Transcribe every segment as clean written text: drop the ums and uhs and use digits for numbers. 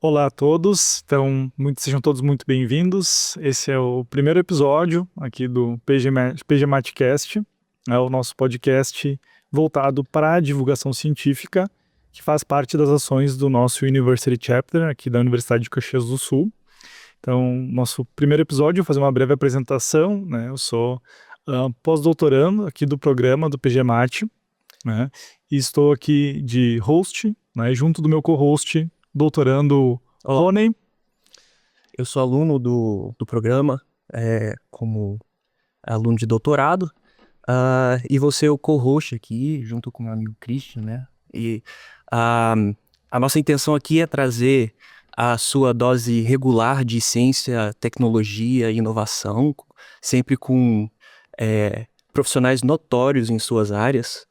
Olá a todos, sejam todos muito bem-vindos. Esse é o primeiro episódio aqui do PG Matcast, é o nosso podcast voltado para a divulgação científica, que faz parte das ações do nosso University Chapter aqui da Universidade de Caxias do Sul. Então, nosso primeiro episódio, eu vou fazer uma breve apresentação, né? Eu sou pós-doutorando aqui do programa do PGMat, né? E estou aqui de host, né? Junto do meu co-host, doutorando Olá, Rony. eu sou aluno do programa, como aluno de doutorado, e vou ser o co-host aqui, junto com meu amigo Christian, né? E ah, a nossa intenção aqui é trazer a sua dose regular de ciência, tecnologia e inovação, sempre com profissionais notórios em suas áreas.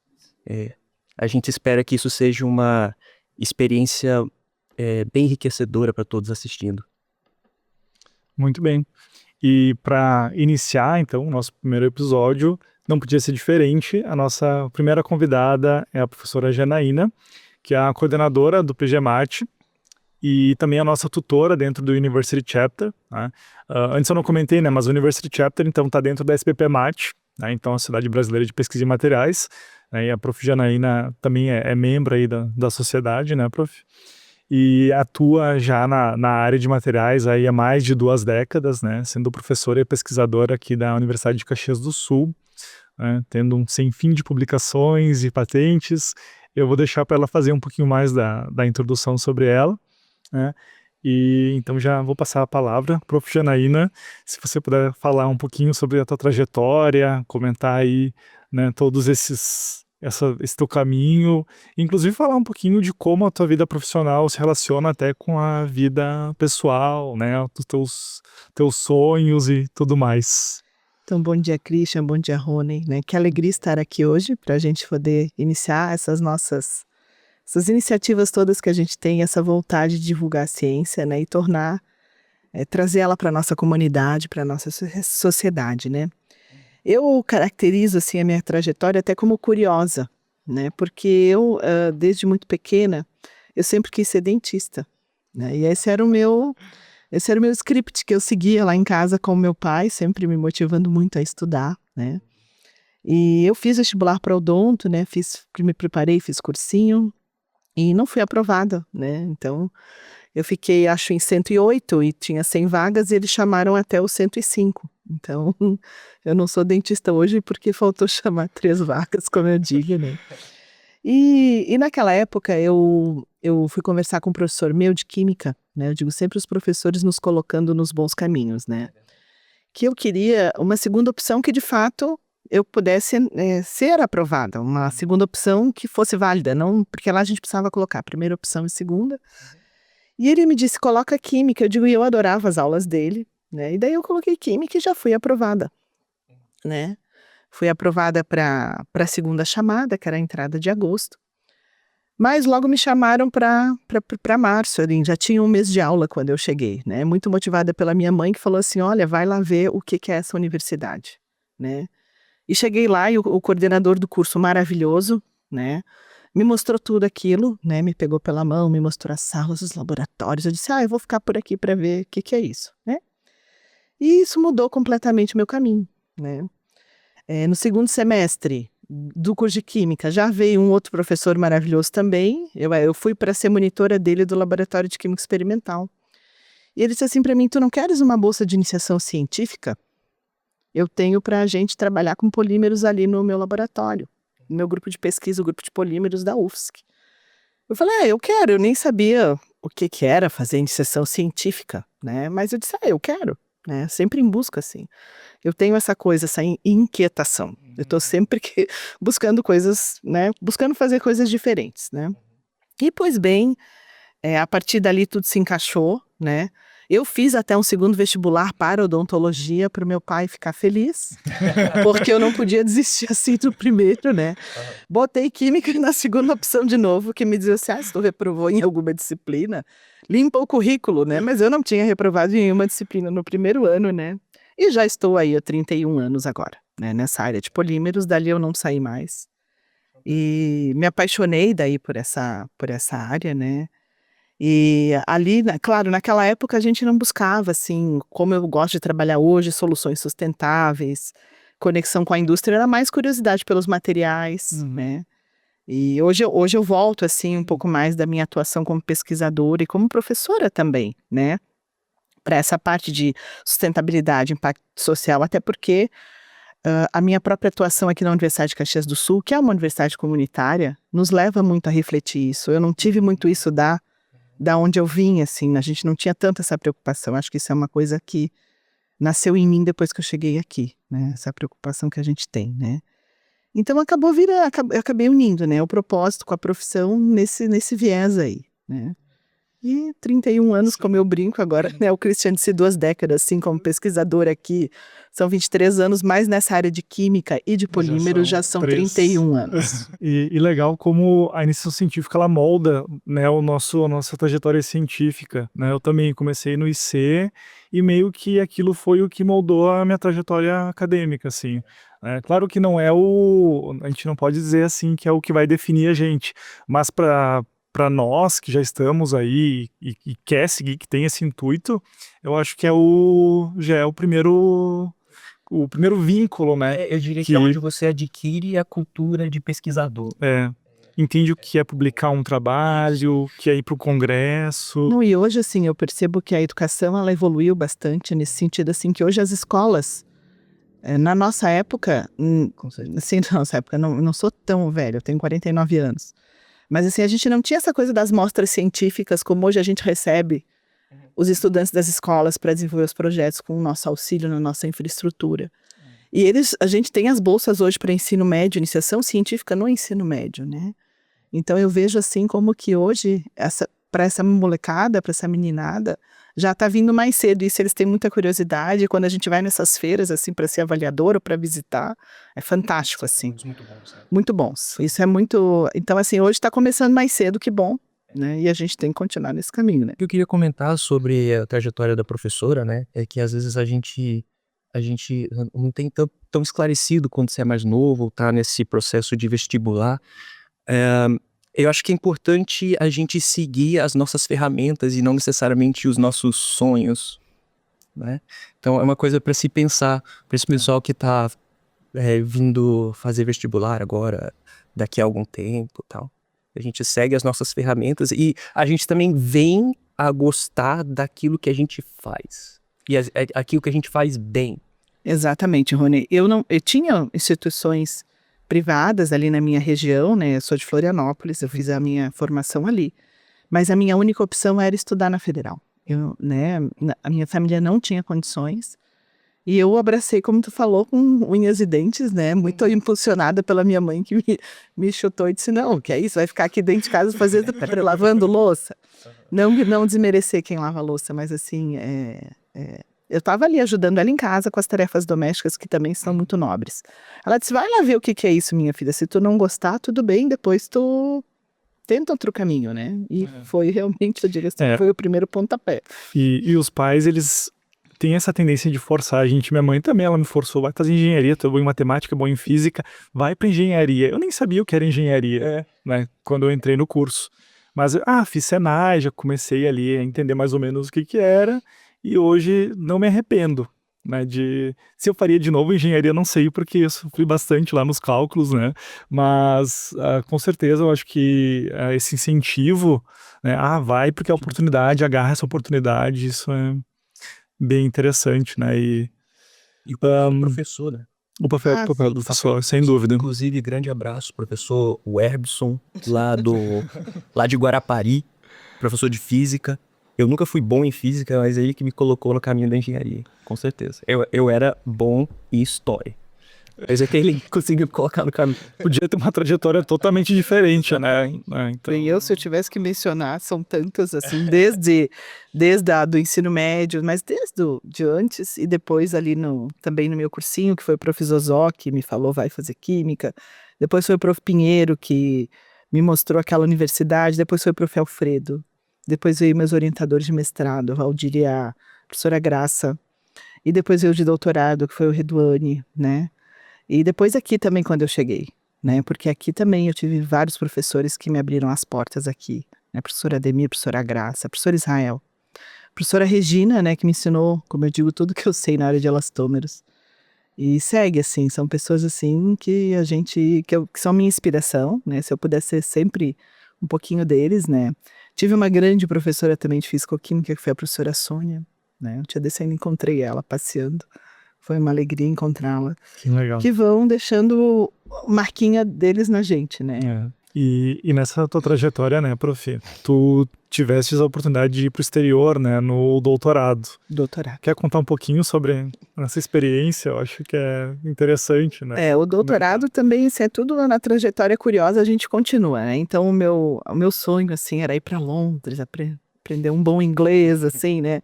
A gente espera que isso seja uma experiência bem enriquecedora para todos assistindo. Muito bem. E para iniciar, então, o nosso primeiro episódio, não podia ser diferente. A nossa primeira convidada é a professora Janaína, que é a coordenadora do PGMat e também a nossa tutora dentro do University Chapter, né? Antes eu não comentei, né, mas o University Chapter, então, está dentro da SPPMat, né? Então, a Sociedade Brasileira de Pesquisa em Materiais, né? E a prof. Janaína também é membro aí da sociedade, né, prof? E atua já na área de materiais aí há mais de 2 décadas, né, sendo professora e pesquisadora aqui da Universidade de Caxias do Sul, né, tendo um sem fim de publicações e patentes. Eu vou deixar para ela fazer um pouquinho mais da introdução sobre ela, né, e então já vou passar a palavra, prof. Janaína, se você puder falar um pouquinho sobre a tua trajetória, comentar aí, né, todos esse teu caminho, inclusive falar um pouquinho de como a tua vida profissional se relaciona até com a vida pessoal, né, os teus sonhos e tudo mais. Então, bom dia, Christian, bom dia, Rony, né? Que alegria estar aqui hoje para a gente poder iniciar essas iniciativas todas que a gente tem, essa vontade de divulgar a ciência, né? E trazer ela para a nossa comunidade, para a nossa sociedade, né? Eu caracterizo, assim, a minha trajetória até como curiosa, né? Porque desde muito pequena, eu sempre quis ser dentista, né? E esse era o meu script que eu seguia lá em casa com o meu pai, sempre me motivando muito a estudar, né? E eu fiz vestibular para odonto, né? Me preparei, fiz cursinho e não fui aprovada, né? Então, eu fiquei, acho, em 108 e tinha 100 vagas e eles chamaram até os 105. Então, eu não sou dentista hoje porque faltou chamar 3 vagas, como eu digo, né? E naquela época eu fui conversar com um professor meu de química, né? Eu digo sempre os professores nos colocando nos bons caminhos, né? Que eu queria uma segunda opção que de fato eu pudesse ser aprovada, uma segunda opção que fosse válida, não porque lá a gente precisava colocar primeira opção e segunda. E ele me disse, coloca química, eu digo, e eu adorava as aulas dele, né? E daí eu coloquei química e já fui aprovada, né? Fui aprovada para a segunda chamada, que era a entrada de agosto. Mas logo me chamaram para março, ali, já tinha um mês de aula quando eu cheguei, né? Muito motivada pela minha mãe, que falou assim, olha, vai lá ver o que é essa universidade, né? E cheguei lá e o coordenador do curso maravilhoso, né? Me mostrou tudo aquilo, né? Me pegou pela mão, me mostrou as salas, os laboratórios. Eu disse, eu vou ficar por aqui para ver o que é isso, né? E isso mudou completamente o meu caminho, né? No segundo semestre do curso de Química, já veio um outro professor maravilhoso também. Eu fui para ser monitora dele do Laboratório de Química Experimental. E ele disse assim para mim, tu não queres uma bolsa de iniciação científica? Eu tenho para a gente trabalhar com polímeros ali no meu laboratório, no meu grupo de pesquisa, o grupo de polímeros da UFSC. Eu falei, eu quero, eu nem sabia o que era fazer iniciação científica, né? Mas eu disse, eu quero, né? Sempre em busca, assim. Eu tenho essa coisa, essa inquietação. Eu estou sempre buscando coisas, né? Buscando fazer coisas diferentes, né? E, pois bem, a partir dali tudo se encaixou, né? Eu fiz até um segundo vestibular para odontologia para o meu pai ficar feliz, porque eu não podia desistir assim do primeiro, né? Botei química na segunda opção de novo, que me dizia assim, se tu reprovou em alguma disciplina, limpa o currículo, né? Mas eu não tinha reprovado em nenhuma disciplina no primeiro ano, né? E já estou aí há 31 anos agora, né? Nessa área de polímeros, dali eu não saí mais. E me apaixonei daí por essa área, né? E ali, claro, naquela época a gente não buscava, assim, como eu gosto de trabalhar hoje, soluções sustentáveis, conexão com a indústria, era mais curiosidade pelos materiais, né? E hoje eu volto, assim, um pouco mais da minha atuação como pesquisadora e como professora também, né? Para essa parte de sustentabilidade, impacto social, até porque a minha própria atuação aqui na Universidade de Caxias do Sul, que é uma universidade comunitária, nos leva muito a refletir isso. Eu não tive muito isso da onde eu vim, assim, a gente não tinha tanto essa preocupação. Acho que isso é uma coisa que nasceu em mim depois que eu cheguei aqui, né? Essa preocupação que a gente tem, né? Então eu acabei unindo, né, o propósito com a profissão nesse viés aí, né? E 31 anos, como eu brinco agora, né, o Christian disse 2 décadas, assim, como pesquisador aqui, são 23 anos, mas nessa área de química e de polímeros já são 31 anos. E legal como a iniciação científica, ela molda, né, a nossa trajetória científica, né? Eu também comecei no IC e meio que aquilo foi o que moldou a minha trajetória acadêmica, assim. Claro que não é a gente não pode dizer assim que é o que vai definir a gente, mas para nós que já estamos aí e quer seguir, que tem esse intuito, eu acho que já é o primeiro vínculo, né? Eu diria que é onde você adquire a cultura de pesquisador. Entende o que é publicar um trabalho, que é ir para o congresso. Não, e hoje, assim, eu percebo que a educação, ela evoluiu bastante nesse sentido, assim, que hoje as escolas, na nossa época, assim, na nossa época, não sou tão velha, eu tenho 49 anos, mas assim, a gente não tinha essa coisa das mostras científicas, como hoje a gente recebe os estudantes das escolas para desenvolver os projetos com o nosso auxílio na nossa infraestrutura. E a gente tem as bolsas hoje para ensino médio, iniciação científica no ensino médio, né? Então eu vejo assim como que hoje, para essa molecada, para essa meninada, já está vindo mais cedo. Isso eles têm muita curiosidade. E quando a gente vai nessas feiras, assim, para ser avaliador ou para visitar, é fantástico, assim. Muito bons, né? Muito bons. Isso é muito... Então, assim, hoje está começando mais cedo, que bom, né? E a gente tem que continuar nesse caminho, né? O que eu queria comentar sobre a trajetória da professora, né, é que às vezes a gente não tem tão esclarecido quando você é mais novo, tá nesse processo de vestibular. Eu acho que é importante a gente seguir as nossas ferramentas e não necessariamente os nossos sonhos, né? Então é uma coisa para se pensar, para esse pessoal que tá vindo fazer vestibular agora, daqui a algum tempo, tal. A gente segue as nossas ferramentas e a gente também vem a gostar daquilo que a gente faz. E aquilo que a gente faz bem. Exatamente, Rony. Eu tinha instituições privadas ali na minha região, né? Eu sou de Florianópolis, eu fiz a minha formação ali. Mas a minha única opção era estudar na Federal. A minha família não tinha condições. E eu abracei, como tu falou, com unhas e dentes, né? Muito impulsionada pela minha mãe, que me chutou e disse, não, que é isso? Vai ficar aqui dentro de casa lavando louça? Não desmerecer quem lava louça, mas assim, eu estava ali ajudando ela em casa com as tarefas domésticas, que também são muito nobres. Ela disse, vai lá ver o que é isso, minha filha. Se tu não gostar, tudo bem, depois tu tenta outro caminho, né? E foi realmente, eu diria assim, foi o primeiro pontapé. E os pais, eles têm essa tendência de forçar a gente. Minha mãe também, ela me forçou, vai fazer engenharia, tu é bom em matemática, bom em física, vai pra engenharia. Eu nem sabia o que era engenharia, né? Quando eu entrei no curso. Mas, fiz Senai, já comecei ali a entender mais ou menos o que era. E hoje não me arrependo, né, se eu faria de novo engenharia, não sei, porque eu sofri bastante lá nos cálculos, né, mas com certeza eu acho que esse incentivo, né, vai porque é oportunidade, agarra essa oportunidade, isso é bem interessante, né, e o professor, né? O papel do professor, sem dúvida. Inclusive, grande abraço, professor Werbson, lá de Guarapari, professor de física. Eu nunca fui bom em física, mas é ele que me colocou no caminho da engenharia, com certeza. Eu era bom em história. Mas é que ele conseguiu colocar no caminho. Podia ter uma trajetória totalmente diferente, né? Então... E se eu tivesse que mencionar, são tantos, assim, desde do ensino médio, mas de antes e depois ali também no meu cursinho, que foi o Prof. Zozó, que me falou, vai fazer química. Depois foi o Prof. Pinheiro, que me mostrou aquela universidade. Depois foi o Prof. Alfredo. Depois veio meus orientadores de mestrado, a Valdir e a professora Graça. E depois veio o de doutorado, que foi o Reduane, né? E depois aqui também, quando eu cheguei, né? Porque aqui também eu tive vários professores que me abriram as portas aqui, né? A professora Ademir, a professora Graça, a professora Israel. A professora Regina, né, que me ensinou, como eu digo, tudo que eu sei na área de elastômeros. E segue, assim, são pessoas, assim, que que são minha inspiração, né? Se eu pudesse ser sempre um pouquinho deles, né? Tive uma grande professora também de fisicoquímica, que foi a professora Sônia, né? Um dia desse ainda encontrei ela passeando. Foi uma alegria encontrá-la. Que legal. Que vão deixando marquinha deles na gente, né? É. E nessa tua trajetória, né, prof, tu tivestes a oportunidade de ir pro exterior, né, no doutorado. Doutorado. Quer contar um pouquinho sobre essa experiência? Eu acho que é interessante, né? O doutorado também, isso é tudo na trajetória curiosa, a gente continua, né? Então o meu sonho, assim, era ir para Londres, aprender um bom inglês, assim, né?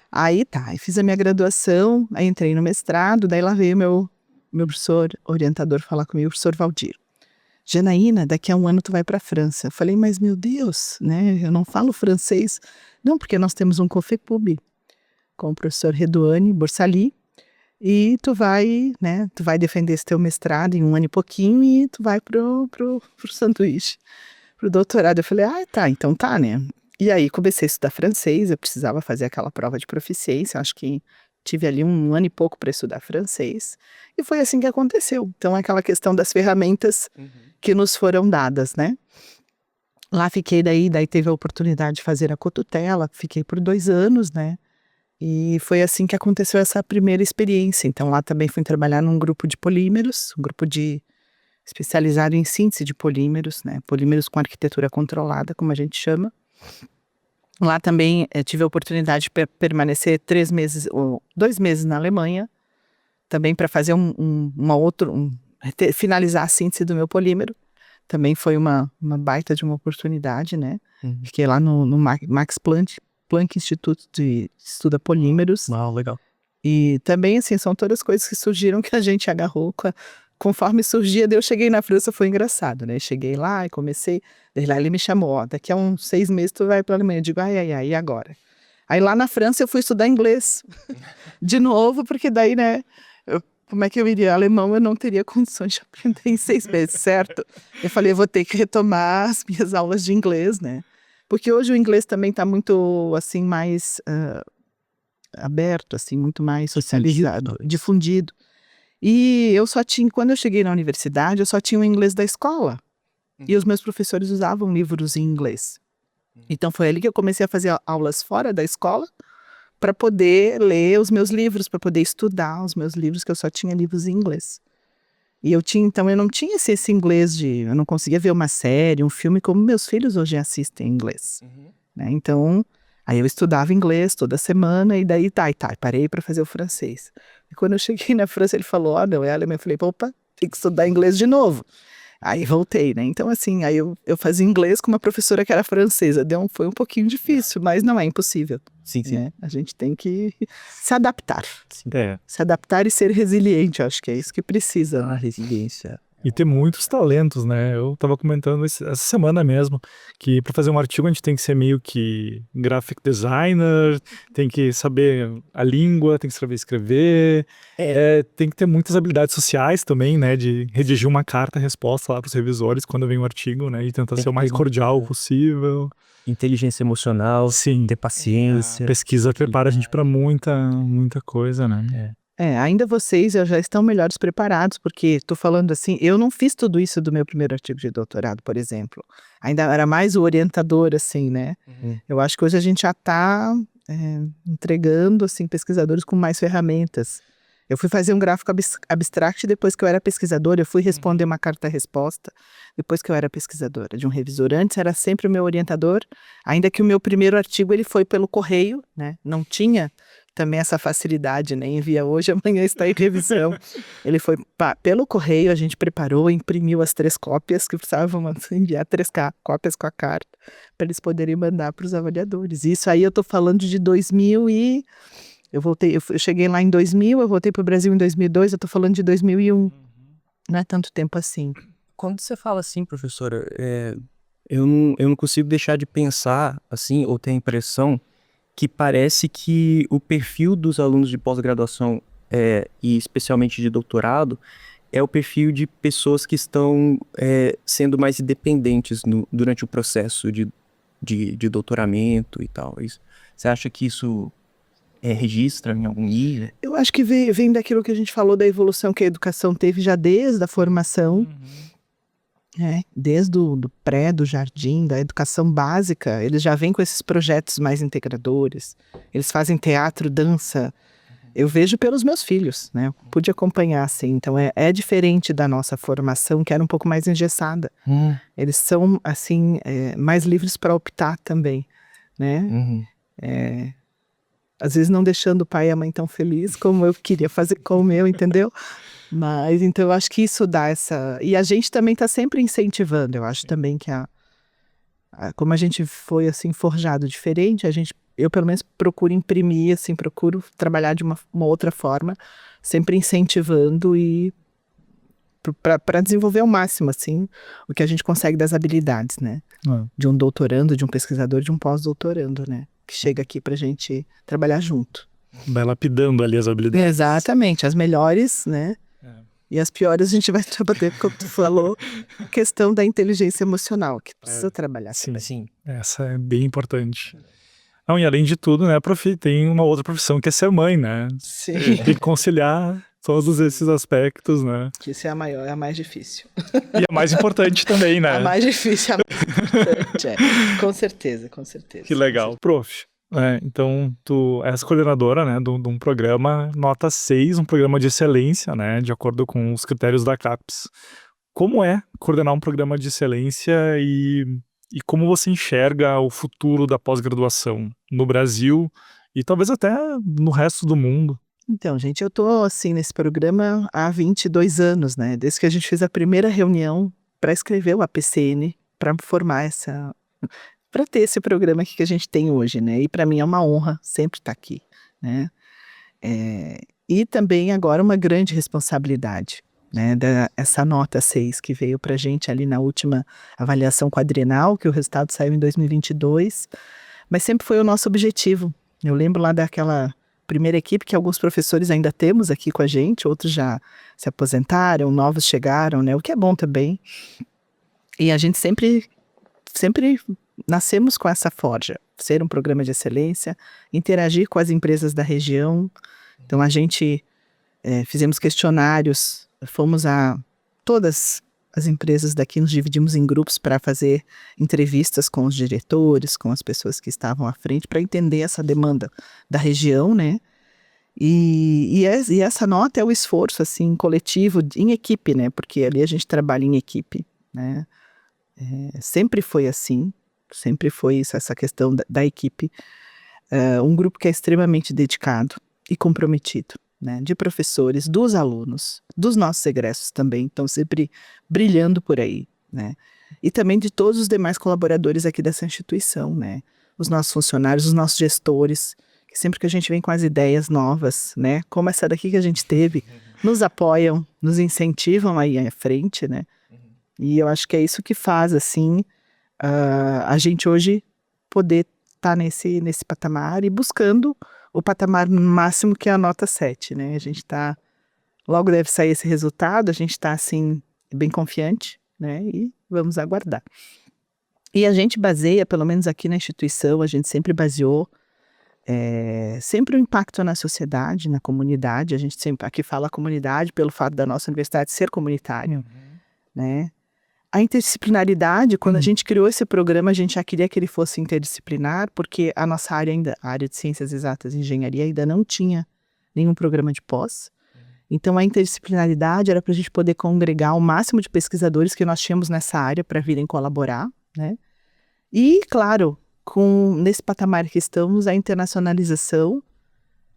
Aí aí fiz a minha graduação, aí entrei no mestrado, daí lá veio meu professor orientador falar comigo, o professor Valdir. Janaína, daqui a um ano tu vai para a França. Eu falei, mas meu Deus, né? Eu não falo francês. Não, porque nós temos um Cofepub com o professor Redouane Borsali e tu vai defender esse teu mestrado em um ano e pouquinho e tu vai pro sanduíche, pro doutorado. Eu falei, tá, então tá, né? E aí comecei a estudar francês, eu precisava fazer aquela prova de proficiência, acho que tive ali um ano e pouco para estudar francês, e foi assim que aconteceu. Então, aquela questão das ferramentas que nos foram dadas, né? Lá fiquei, daí teve a oportunidade de fazer a cotutela, fiquei por 2 anos, né? E foi assim que aconteceu essa primeira experiência. Então, lá também fui trabalhar num grupo de polímeros, um grupo especializado em síntese de polímeros, né? Polímeros com arquitetura controlada, como a gente chama. Lá também tive a oportunidade de permanecer 3 meses ou 2 meses na Alemanha, também para fazer finalizar a síntese do meu polímero. Também foi uma baita de uma oportunidade, né? Fiquei lá no Max Planck Instituto de Estuda Polímeros. Uau, legal. E também, assim, são todas coisas que surgiram que a gente agarrou conforme surgia. Daí eu cheguei na França, foi engraçado, né? Cheguei lá e comecei. Daí lá ele me chamou, daqui a uns 6 meses tu vai para a Alemanha. Eu digo, ai, e agora? Aí lá na França eu fui estudar inglês de novo, porque daí, né? Como é que eu iria? Alemão eu não teria condições de aprender em 6 meses, certo? Eu falei, eu vou ter que retomar as minhas aulas de inglês, né? Porque hoje o inglês também está muito, assim, mais aberto, assim, muito mais socializado, difundido. E eu quando eu cheguei na universidade, eu só tinha o inglês da escola. E os meus professores usavam livros em inglês. Então foi ali que eu comecei a fazer aulas fora da escola, para poder ler os meus livros, para poder estudar os meus livros, que eu só tinha livros em inglês. E então eu não tinha esse inglês eu não conseguia ver uma série, um filme, como meus filhos hoje assistem em inglês. Né? Então, aí eu estudava inglês toda semana, e daí parei para fazer o francês. E quando eu cheguei na França, ele falou, não, é alemão. Eu falei, opa, tem que estudar inglês de novo. Aí voltei, né? Então, assim, aí eu fazia inglês com uma professora que era francesa. Foi um pouquinho difícil, mas não é impossível. Sim. Né? A gente tem que se adaptar. É. Se adaptar e ser resiliente, acho que é isso que precisa. A resiliência. E ter muitos talentos, né? Eu tava comentando essa semana mesmo que para fazer um artigo a gente tem que ser meio que graphic designer, tem que saber a língua, tem que saber escrever, tem que ter muitas habilidades sociais também, né? De redigir uma carta-resposta lá para os revisores quando vem um artigo, né? E tentar ser o mais cordial possível. Inteligência emocional, Sim. ter paciência. A pesquisa prepara a gente para muita coisa, né? Ainda vocês já estão melhores preparados, porque estou falando assim, eu não fiz tudo isso do meu primeiro artigo de doutorado, por exemplo. Ainda era mais o orientador, assim, né? Eu acho que hoje a gente já está entregando, assim, pesquisadores com mais ferramentas. Eu fui fazer um gráfico abstract depois que eu era pesquisadora, eu fui responder uma carta-resposta depois que eu era pesquisadora de um revisor. Antes era sempre o meu orientador, ainda que o meu primeiro artigo ele foi pelo correio, né? Não tinha também essa facilidade, né? Envia hoje, amanhã está em revisão. Ele foi pelo correio, a gente preparou, imprimiu as 3 cópias, que precisavam enviar 3 cópias com a carta, para eles poderem mandar para os avaliadores. Isso aí eu estou falando de 2000 e... Eu cheguei lá em 2000, eu voltei para o Brasil em 2002, eu estou falando de 2001. Não é tanto tempo assim. Quando você fala assim, professora, eu não consigo deixar de pensar, assim, ou ter a impressão que parece que o perfil dos alunos de pós-graduação, e especialmente de doutorado, é o perfil de pessoas que estão sendo mais independentes durante o processo de doutoramento e tal. Você acha que isso registra em algum nível? Eu acho que vem daquilo que a gente falou da evolução que a educação teve já desde a formação, desde do pré, do jardim, da educação básica. Eles já vêm com esses projetos mais integradores. Eles fazem teatro, dança. Eu vejo pelos meus filhos, né? Eu pude acompanhar, assim. Então, é diferente da nossa formação, que era um pouco mais engessada. Eles são, assim, mais livres para optar também, né? Às vezes não deixando o pai e a mãe tão felizes como eu queria fazer com o meu, entendeu? Mas, então, eu acho que isso dá essa... E a gente também está sempre incentivando. Eu acho também que como a gente foi, assim, forjado diferente, eu pelo menos procuro imprimir, assim, procuro trabalhar de uma outra forma, sempre incentivando e para desenvolver ao máximo, assim, o que a gente consegue das habilidades, né? De um doutorando, de um pesquisador, de um pós-doutorando, né? Que chega aqui pra gente trabalhar junto. Vai lapidando ali as habilidades. Exatamente, as melhores, né? E as piores a gente vai trabalhar, como tu falou, a questão da inteligência emocional, que precisa trabalhar. Sim. Essa é bem importante. Não, e além de tudo, né, tem uma outra profissão que é ser mãe, né? Sim. Tem que conciliar todos esses aspectos, né? Que isso é a mais difícil. E a mais importante também, né? A mais difícil, a mais importante, com certeza, com certeza. Que legal. Prof, então tu és coordenadora, né, de um programa nota 6, um programa de excelência, né, de acordo com os critérios da CAPES. Como é coordenar um programa de excelência e como você enxerga o futuro da pós-graduação no Brasil e talvez até no resto do mundo? Então, gente, eu tô assim nesse programa há 22 anos, né? Desde que a gente fez a primeira reunião para escrever o APCN, para formar para ter esse programa aqui que a gente tem hoje, né? E para mim é uma honra sempre estar aqui, né? E também agora uma grande responsabilidade, né? Essa nota 6 que veio pra gente ali na última avaliação quadrienal, que o resultado saiu em 2022, mas sempre foi o nosso objetivo. Eu lembro lá daquela primeira equipe que alguns professores ainda temos aqui com a gente, outros já se aposentaram, novos chegaram, né? O que é bom também. E a gente sempre nascemos com essa forja, ser um programa de excelência, interagir com as empresas da região. Então a gente fizemos questionários, fomos a todas as empresas daqui, nos dividimos em grupos para fazer entrevistas com os diretores, com as pessoas que estavam à frente, para entender essa demanda da região, né? E essa nota é o esforço, assim, coletivo, em equipe, né? Porque ali a gente trabalha em equipe, né? Sempre foi assim, sempre foi isso, essa questão da equipe. Um grupo que é extremamente dedicado e comprometido, né, de professores, dos alunos, dos nossos egressos também, estão sempre brilhando por aí, né, e também de todos os demais colaboradores aqui dessa instituição, né, os nossos funcionários, os nossos gestores, que sempre que a gente vem com as ideias novas, né, como essa daqui que a gente teve, nos apoiam, nos incentivam aí à frente, né, e eu acho que é isso que faz, assim, a gente hoje poder estar nesse patamar e buscando o patamar máximo, que é a nota 7, né? A gente tá... Logo deve sair esse resultado, a gente tá, assim, bem confiante, né? E vamos aguardar. E a gente baseia, pelo menos aqui na instituição, a gente sempre baseou sempre o impacto na sociedade, na comunidade. A gente sempre aqui fala comunidade pelo fato da nossa universidade ser comunitária, né? A interdisciplinaridade, quando a gente criou esse programa, a gente já queria que ele fosse interdisciplinar, porque a nossa área ainda, a área de ciências exatas e engenharia, ainda não tinha nenhum programa de pós. Então, a interdisciplinaridade era para a gente poder congregar o máximo de pesquisadores que nós tínhamos nessa área para virem colaborar, né? E, claro, nesse patamar que estamos, a internacionalização,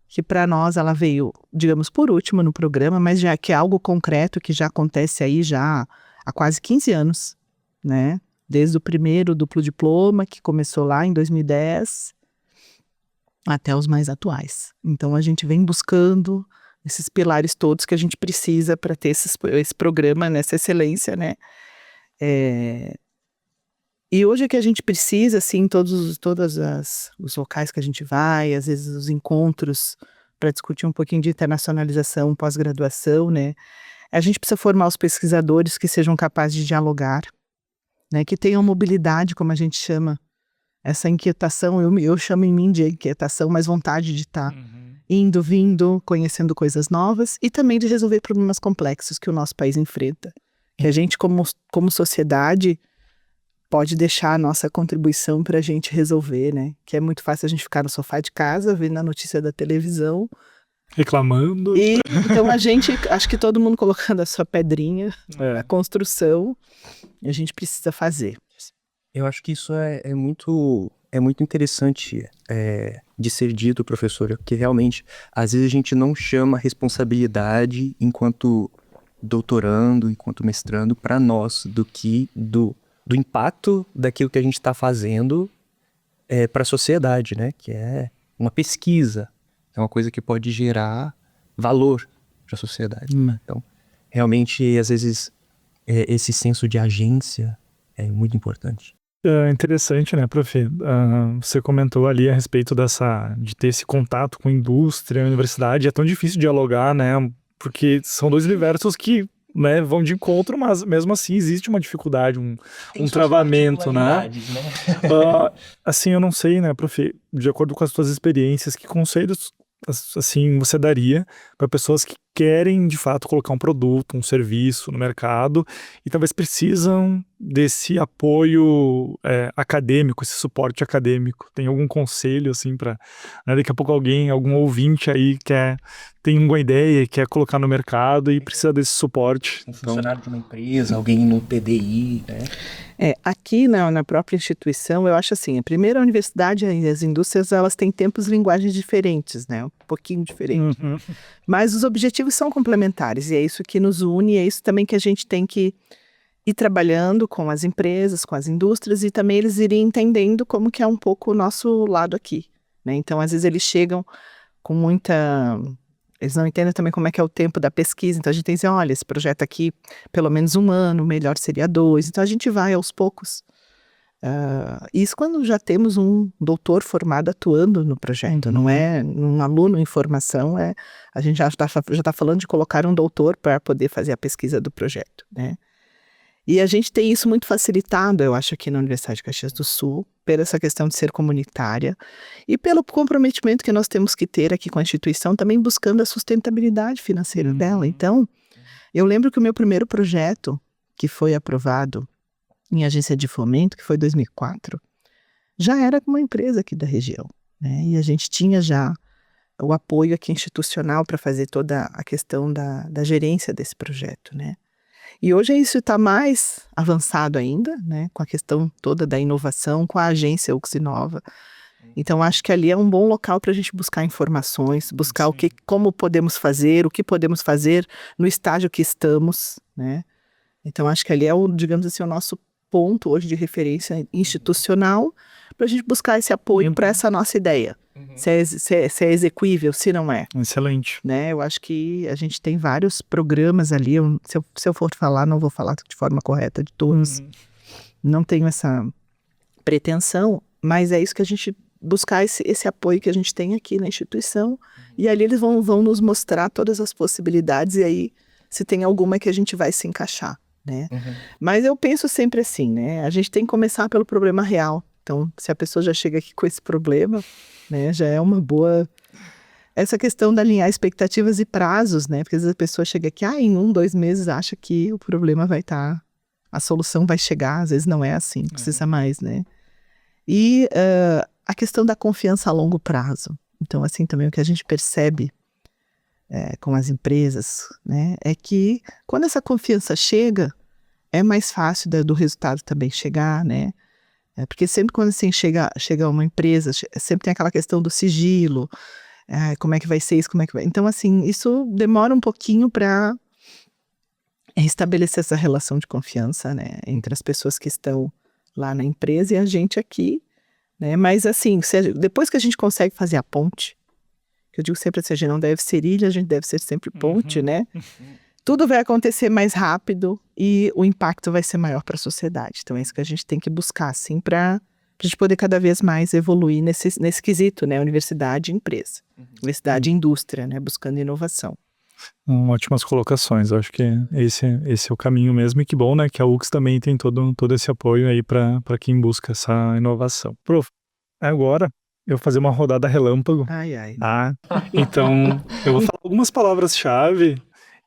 que para nós ela veio, digamos, por último no programa, mas já que é algo concreto que já acontece aí já há quase 15 anos, né? Desde o primeiro duplo diploma, que começou lá em 2010, até os mais atuais. Então, a gente vem buscando esses pilares todos que a gente precisa para ter esse programa, nessa excelência, né? E hoje é que a gente precisa, assim, todos os locais que a gente vai, às vezes os encontros para discutir um pouquinho de internacionalização, pós-graduação, né? A gente precisa formar os pesquisadores que sejam capazes de dialogar, né? Que tenham mobilidade, como a gente chama, essa inquietação, eu chamo em mim de inquietação, mas vontade de estar indo, vindo, conhecendo coisas novas e também de resolver problemas complexos que o nosso país enfrenta. Que a gente, como sociedade, pode deixar a nossa contribuição para a gente resolver, né? Que é muito fácil a gente ficar no sofá de casa, vendo a notícia da televisão. Reclamando. E então a gente, acho que todo mundo colocando a sua pedrinha, a construção, a gente precisa fazer. Eu acho que isso é muito interessante de ser dito, professora, porque realmente, às vezes a gente não chama responsabilidade enquanto doutorando, enquanto mestrando, para nós, do impacto daquilo que a gente está fazendo para a sociedade, né? Que é uma pesquisa, é uma coisa que pode gerar valor para a sociedade. Então, realmente, às vezes, esse senso de agência é muito importante. É interessante, né, prof? Você comentou ali a respeito de ter esse contato com a indústria, a universidade. É tão difícil dialogar, né? Porque são dois universos que, né, vão de encontro, mas mesmo assim existe uma dificuldade, um travamento, né? Assim, eu não sei, né, prof, de acordo com as suas experiências, que conselhos, assim, você daria para pessoas que querem, de fato, colocar um produto, um serviço no mercado e talvez precisam desse apoio acadêmico, esse suporte acadêmico? Tem algum conselho, assim, para, né, daqui a pouco algum ouvinte aí tem uma ideia, quer colocar no mercado e precisa desse suporte? Um funcionário de uma empresa, alguém no PDI, né? Aqui na própria instituição, eu acho assim, primeiro a universidade e as indústrias, elas têm tempos e linguagens diferentes, né? Um pouquinho diferente. Mas os objetivos são complementares e é isso que nos une, e é isso também que a gente tem que ir trabalhando com as empresas, com as indústrias e também eles irem entendendo como que é um pouco o nosso lado aqui, né? Então, às vezes eles chegam com muita... Eles não entendem também como é que é o tempo da pesquisa, então a gente tem que dizer, olha, esse projeto aqui, pelo menos 1 ano, melhor seria 2, então a gente vai aos poucos. Isso quando já temos um doutor formado atuando no projeto, não é um aluno em formação, a gente já tá falando de colocar um doutor para poder fazer a pesquisa do projeto, né? E a gente tem isso muito facilitado, eu acho, aqui na Universidade de Caxias do Sul, por essa questão de ser comunitária e pelo comprometimento que nós temos que ter aqui com a instituição, também buscando a sustentabilidade financeira dela. Então, eu lembro que o meu primeiro projeto, que foi aprovado em agência de fomento, que foi em 2004, já era com uma empresa aqui da região, né? E a gente tinha já o apoio aqui institucional para fazer toda a questão da gerência desse projeto, né? E hoje isso está mais avançado ainda, né, com a questão toda da inovação, com a agência Uxinova. Então, acho que ali é um bom local para a gente buscar informações, buscar como podemos fazer, o que podemos fazer no estágio que estamos, né? Então, acho que ali é, digamos assim, o nosso ponto hoje de referência institucional para a gente buscar esse apoio para essa nossa ideia. Se é execuível, se não é. Excelente. Né? Eu acho que a gente tem vários programas ali, se eu for falar, não vou falar de forma correta de todos. Não tenho essa pretensão, mas é isso que a gente buscar esse apoio que a gente tem aqui na instituição, e ali eles vão nos mostrar todas as possibilidades, e aí se tem alguma que a gente vai se encaixar, né? Mas eu penso sempre assim, né? A gente tem que começar pelo problema real. Então, se a pessoa já chega aqui com esse problema, né, já é uma boa... Essa questão de alinhar expectativas e prazos, né? Porque às vezes a pessoa chega aqui, em 1, 2 meses acha que o problema vai estar... A solução vai chegar, às vezes não é assim, precisa mais, né? E a questão da confiança a longo prazo. Então, assim, também o que a gente percebe com as empresas, né, é que quando essa confiança chega, é mais fácil do resultado também chegar, né? Porque sempre quando assim, chega uma empresa, sempre tem aquela questão do sigilo, como é que vai ser isso, como é que vai... Então, assim, isso demora um pouquinho para estabelecer essa relação de confiança, né, entre as pessoas que estão lá na empresa e a gente aqui, né? Mas assim, depois que a gente consegue fazer a ponte, que eu digo sempre assim, a gente não deve ser ilha, a gente deve ser sempre ponte, né? Tudo vai acontecer mais rápido e o impacto vai ser maior para a sociedade. Então é isso que a gente tem que buscar, assim, para a gente poder cada vez mais evoluir nesse quesito, né? Universidade e empresa. Universidade e indústria, né? Buscando inovação. Ótimas colocações. Eu acho que esse é o caminho mesmo. E que bom, né? Que a UX também tem todo esse apoio aí para quem busca essa inovação. Prof, agora eu vou fazer uma rodada relâmpago. Ai. Tá? Então, eu vou falar algumas palavras-chave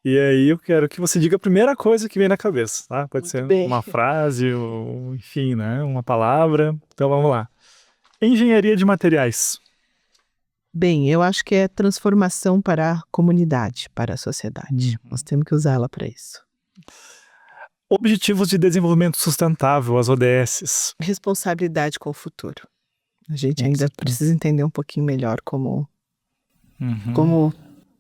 e aí eu quero que você diga a primeira coisa que vem na cabeça, tá? Pode Muito ser bem. uma frase ou, enfim, né? Uma palavra. Então, vamos lá. Engenharia de materiais. Bem, eu acho que é transformação para a comunidade, para a sociedade. Nós temos que usá-la para isso. Objetivos de Desenvolvimento Sustentável, as ODSs. Responsabilidade com o futuro. A gente Com ainda certeza. precisa entender um pouquinho melhor como Uhum.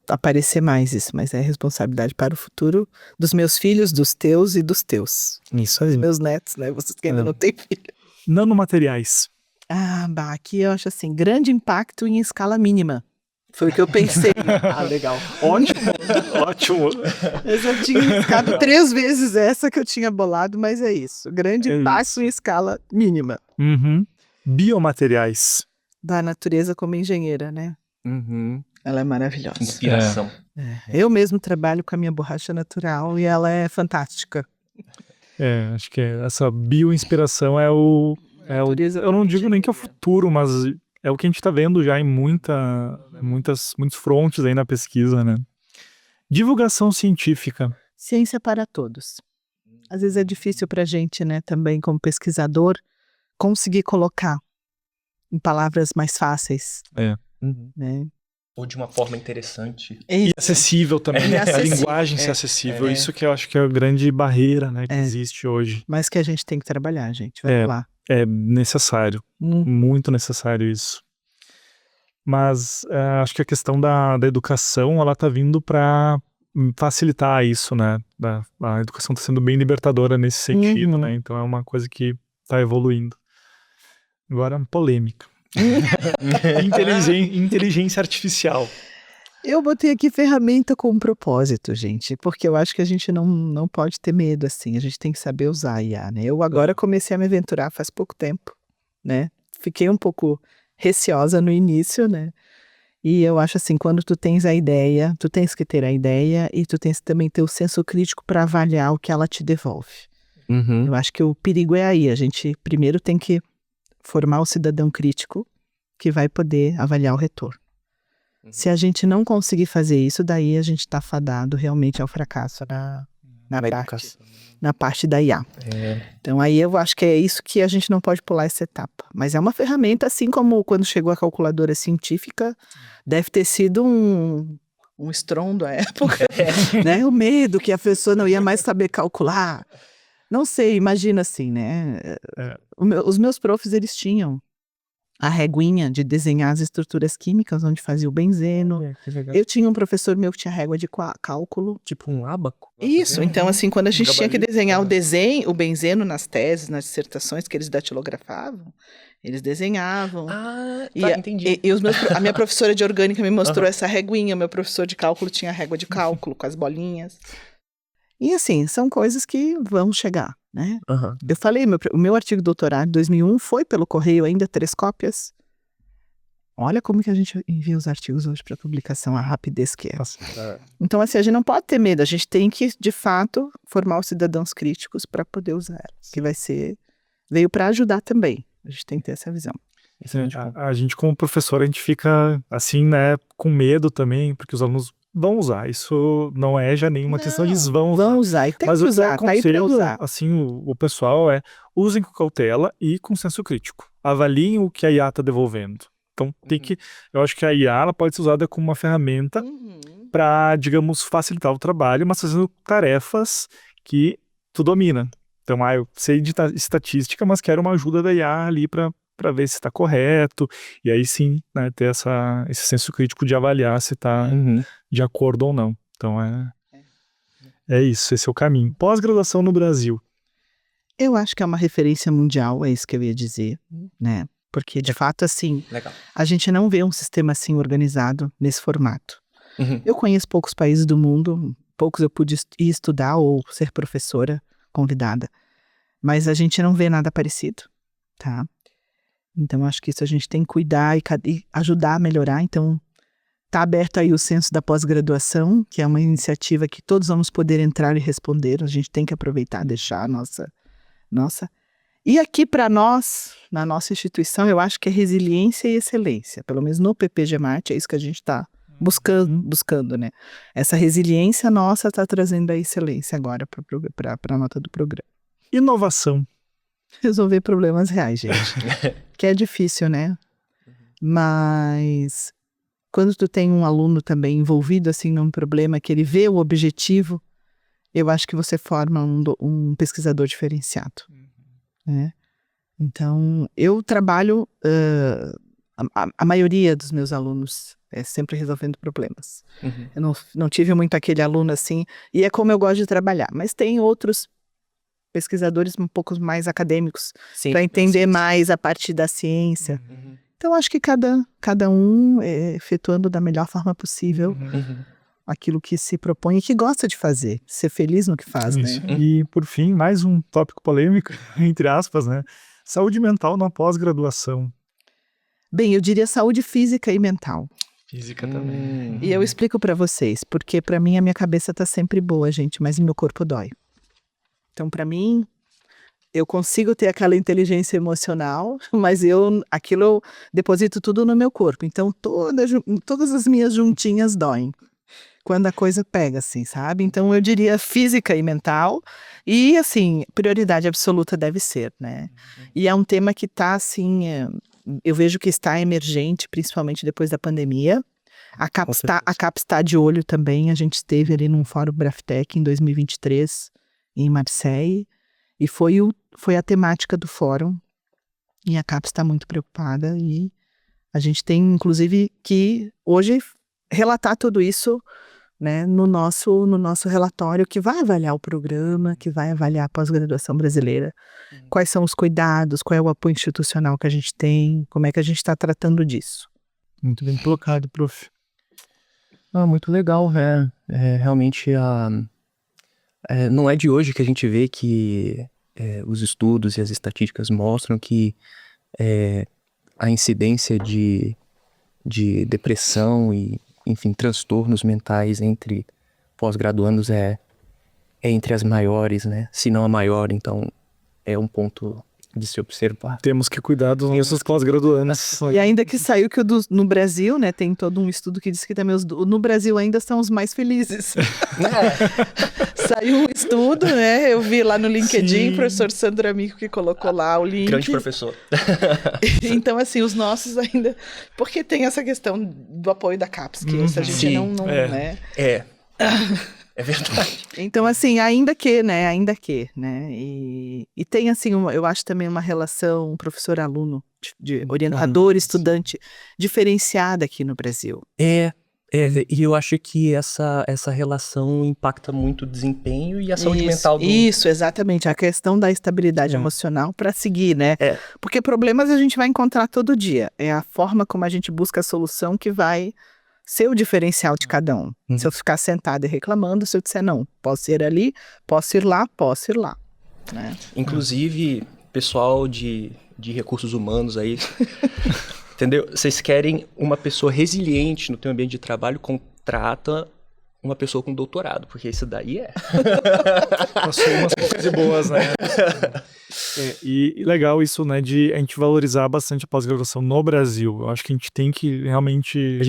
aparecer mais isso, mas é responsabilidade para o futuro dos meus filhos, dos teus e dos teus. Isso aí. Meus netos, né? Vocês que ainda não têm filho. Nanomateriais. Aqui eu acho assim, grande impacto em escala mínima. Foi o que eu pensei. Legal. Ótimo. Eu já tinha riscado 3 vezes essa que eu tinha bolado, mas é isso. Grande É impacto isso. em escala mínima. Uhum. Biomateriais. Da natureza como engenheira, né? Uhum. Ela é maravilhosa. Inspiração. Eu mesmo trabalho com a minha borracha natural e ela é fantástica. Acho que essa bioinspiração é o... Eu não digo nem que é o futuro, mas é o que a gente tá vendo já em muitos frontes aí na pesquisa, né? Divulgação científica. Ciência para todos. Às vezes é difícil pra gente, né, também como pesquisador, conseguir colocar em palavras mais fáceis, Uhum. né? Ou de uma forma interessante. E acessível também. E A acessível. linguagem ser acessível. Isso que eu acho que é a grande barreira, né, que É. existe hoje. Mas que a gente tem que trabalhar, gente. Vamos lá. É necessário. Muito necessário isso. Mas acho que a questão da educação, ela tá vindo para facilitar isso, né? A educação tá sendo bem libertadora nesse sentido, né? Então é uma coisa que tá evoluindo. Agora, polêmica. Inteligência artificial. Eu botei aqui ferramenta com um propósito, gente, porque eu acho que a gente não pode ter medo, assim, a gente tem que saber usar a IA, né? Eu agora comecei a me aventurar faz pouco tempo, né? Fiquei um pouco receosa no início, né? E eu acho assim, quando tu tens a ideia, tu tens que ter a ideia e tu tens que também ter o senso crítico para avaliar o que ela te devolve. Uhum. Eu acho que o perigo é aí, a gente primeiro tem que formar o cidadão crítico que vai poder avaliar o retorno. Se a gente não conseguir fazer isso, daí a gente está fadado realmente ao fracasso na parte da IA. Então aí eu acho que é isso que a gente não pode pular essa etapa. Mas é uma ferramenta, assim como quando chegou a calculadora científica, deve ter sido um estrondo à época, né? O medo que a pessoa não ia mais saber calcular. Não sei, imagina assim, né? Os meus profs, eles tinham a reguinha de desenhar as estruturas químicas, onde fazia o benzeno. Eu tinha um professor meu que tinha régua de cálculo. Tipo um ábaco? Isso, então assim, quando a gente tinha que gabarito, desenhar o benzeno nas teses, nas dissertações que eles datilografavam, eles desenhavam. Entendi. E a minha professora de orgânica me mostrou essa reguinha, meu professor de cálculo tinha a régua de cálculo com as bolinhas. E assim, são coisas que vão chegar, né? Eu falei, o meu artigo de doutorado de 2001 foi pelo correio ainda 3 cópias. Olha como que a gente envia os artigos hoje para publicação, a rapidez que é. Então assim, a gente não pode ter medo, a gente tem que, de fato, formar os cidadãos críticos para poder usar ela, que veio para ajudar também. A gente tem que ter essa visão. A gente como professor, a gente fica assim, né, com medo também, porque os alunos vão usar. Isso não é já nenhuma questão de vão usar. E tem Mas que o usar, tá aí pra conselho, usar. assim, o pessoal usem com cautela e com senso crítico. Avaliem o que a IA está devolvendo. Então, eu acho que a IA ela pode ser usada como uma ferramenta para, digamos, facilitar o trabalho, mas fazendo tarefas que tu domina. Então, eu sei de estatística, mas quero uma ajuda da IA ali para ver se está correto. E aí sim, né, ter esse senso crítico de avaliar se está de acordo ou não. Então, é isso, esse é o caminho. Pós-graduação no Brasil. Eu acho que é uma referência mundial, é isso que eu ia dizer, né? Porque, de fato, assim, a gente não vê um sistema assim organizado nesse formato. Eu conheço poucos países do mundo, poucos eu pude ir estudar ou ser professora convidada, mas a gente não vê nada parecido, tá? Então, acho que isso a gente tem que cuidar e ajudar a melhorar. Então, Está aberto aí o Censo da Pós-Graduação, que é uma iniciativa que todos vamos poder entrar e responder. A gente tem que aproveitar, deixar a nossa. E aqui para nós, na nossa instituição, eu acho que é resiliência e excelência. Pelo menos no PPG-MAT é isso que a gente está buscando, né? Essa resiliência nossa está trazendo a excelência agora para a nota do programa. Inovação. Resolver problemas reais, gente. Que é difícil, né? Mas quando tu tem um aluno também envolvido assim num problema, que ele vê o objetivo, eu acho que você forma um pesquisador diferenciado. Né? Então, eu trabalho, a maioria dos meus alunos é sempre resolvendo problemas. Eu não tive muito aquele aluno assim, e é como eu gosto de trabalhar. Mas tem outros pesquisadores um pouco mais acadêmicos, para entender mais a parte da ciência. Então, acho que cada um efetuando da melhor forma possível aquilo que se propõe e que gosta de fazer, ser feliz no que faz, Isso. né? E, por fim, mais um tópico polêmico, entre aspas, né? Saúde mental na pós-graduação. Bem, eu diria saúde física e mental. Física também. E eu explico para vocês, porque para mim a minha cabeça tá sempre boa, gente, mas meu corpo dói. Então, para mim, eu consigo ter aquela inteligência emocional, mas aquilo eu deposito tudo no meu corpo. Então, todas as minhas juntinhas doem. Quando a coisa pega, assim, sabe? Então, eu diria física e mental. E, assim, prioridade absoluta deve ser, né? E é um tema que tá, assim, eu vejo que está emergente, principalmente depois da pandemia. A CAPES está de olho também. A gente esteve ali num fórum Braftec em 2023, em Marseille. E foi a temática do fórum. E a CAPES está muito preocupada. E a gente tem, inclusive, que hoje relatar tudo isso, né, no nosso relatório que vai avaliar o programa, que vai avaliar a pós-graduação brasileira. Quais são os cuidados, qual é o apoio institucional que a gente tem, como é que a gente está tratando disso. Muito bem colocado, prof. Muito legal, né? Realmente, não é de hoje que a gente vê que os estudos e as estatísticas mostram que a incidência de depressão e, enfim, transtornos mentais entre pós-graduandos é entre as maiores, né? Se não a maior, então é um ponto de se observar. Temos que cuidar dos nossos pós-graduandos. E ainda que saiu que no Brasil, né, tem todo um estudo que diz que também no Brasil ainda são os mais felizes. Saiu um estudo, né, eu vi lá no LinkedIn, o professor Sandro Amico que colocou lá o link. Grande professor. Então, assim, os nossos ainda... Porque tem essa questão do apoio da CAPES, que a gente não né? É verdade. Então, assim, ainda que, né, e tem, assim, eu acho também uma relação professor-aluno, de orientador-estudante, diferenciada aqui no Brasil. E eu acho que essa relação impacta muito o desempenho e a saúde mental do... Isso, exatamente, a questão da estabilidade emocional para seguir, né? Porque problemas a gente vai encontrar todo dia, é a forma como a gente busca a solução que vai ser o diferencial de cada um. Se eu ficar sentado e reclamando, se eu disser não, posso ir ali, posso ir lá, né? Inclusive, pessoal de recursos humanos aí, entendeu? Vocês querem uma pessoa resiliente no teu ambiente de trabalho, contrata uma pessoa com doutorado, porque isso daí Passou umas poucas e boas, né? E legal isso, né, de a gente valorizar bastante a pós-graduação no Brasil. Eu acho que a gente tem que realmente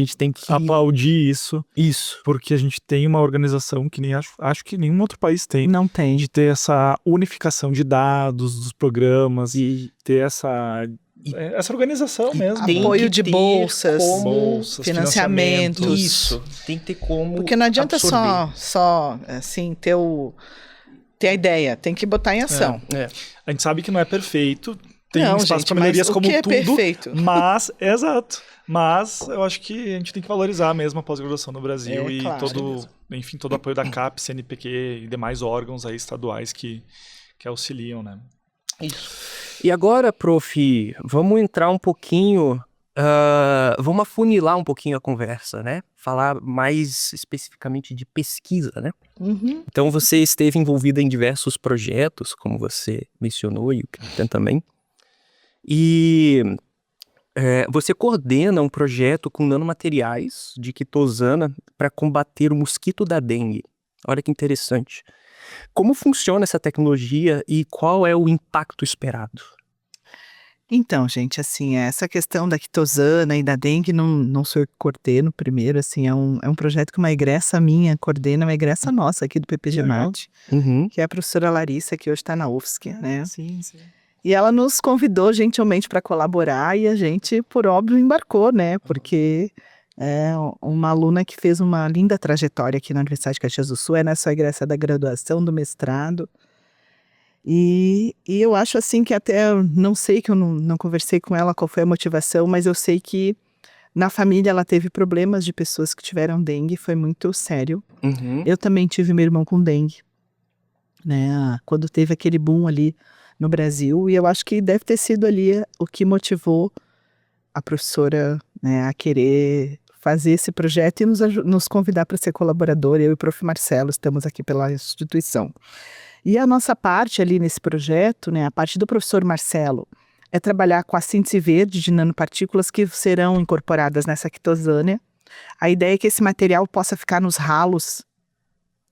aplaudir isso. Isso. Porque a gente tem uma organização que nem acho que nenhum outro país tem. Não tem. De ter essa unificação de dados, dos programas, e ter essa organização mesmo. Apoio de bolsas, financiamentos. Isso, tem que ter como porque não adianta absorver. só assim, ter a ideia, tem que botar em ação. A gente sabe que não é perfeito, tem não, espaço para melhorias como tudo. Perfeito? Mas, exato. Mas eu acho que a gente tem que valorizar mesmo a pós-graduação no Brasil e claro, todo o apoio da CAPES, CNPq e demais órgãos aí estaduais que auxiliam, né? Isso. E agora, prof, vamos entrar um pouquinho, vamos afunilar um pouquinho a conversa, né? Falar mais especificamente de pesquisa, né? Então, você esteve envolvida em diversos projetos, como você mencionou, e o Cristian também. E Você coordena um projeto com nanomateriais de quitosana para combater o mosquito da dengue. Olha que interessante. Como funciona essa tecnologia e qual é o impacto esperado? Então, gente, assim, essa questão da quitosana e da dengue não sou eu que coordeno primeiro, assim, é um projeto que uma egressa minha coordena, uma egressa nossa aqui do PPG-MAT, Uhum. que é a professora Larissa, que hoje está na UFSC, né? Sim, sim. E ela nos convidou gentilmente para colaborar e a gente, por óbvio, embarcou, né? Porque é uma aluna que fez uma linda trajetória aqui na Universidade de Caxias do Sul, é na sua egressa da graduação, do mestrado. E eu acho assim que até, não sei que eu não conversei com ela qual foi a motivação, mas eu sei que na família ela teve problemas de pessoas que tiveram dengue, foi muito sério. Uhum. Eu também tive meu irmão com dengue, né? Quando teve aquele boom ali no Brasil, e eu acho que deve ter sido ali o que motivou a professora, né, a querer fazer esse projeto e nos convidar para ser colaboradora. Eu e o prof. Marcelo estamos aqui pela instituição. E a nossa parte ali nesse projeto, né, a parte do professor Marcelo, é trabalhar com a síntese verde de nanopartículas que serão incorporadas nessa quitosânia. A ideia é que esse material possa ficar nos ralos,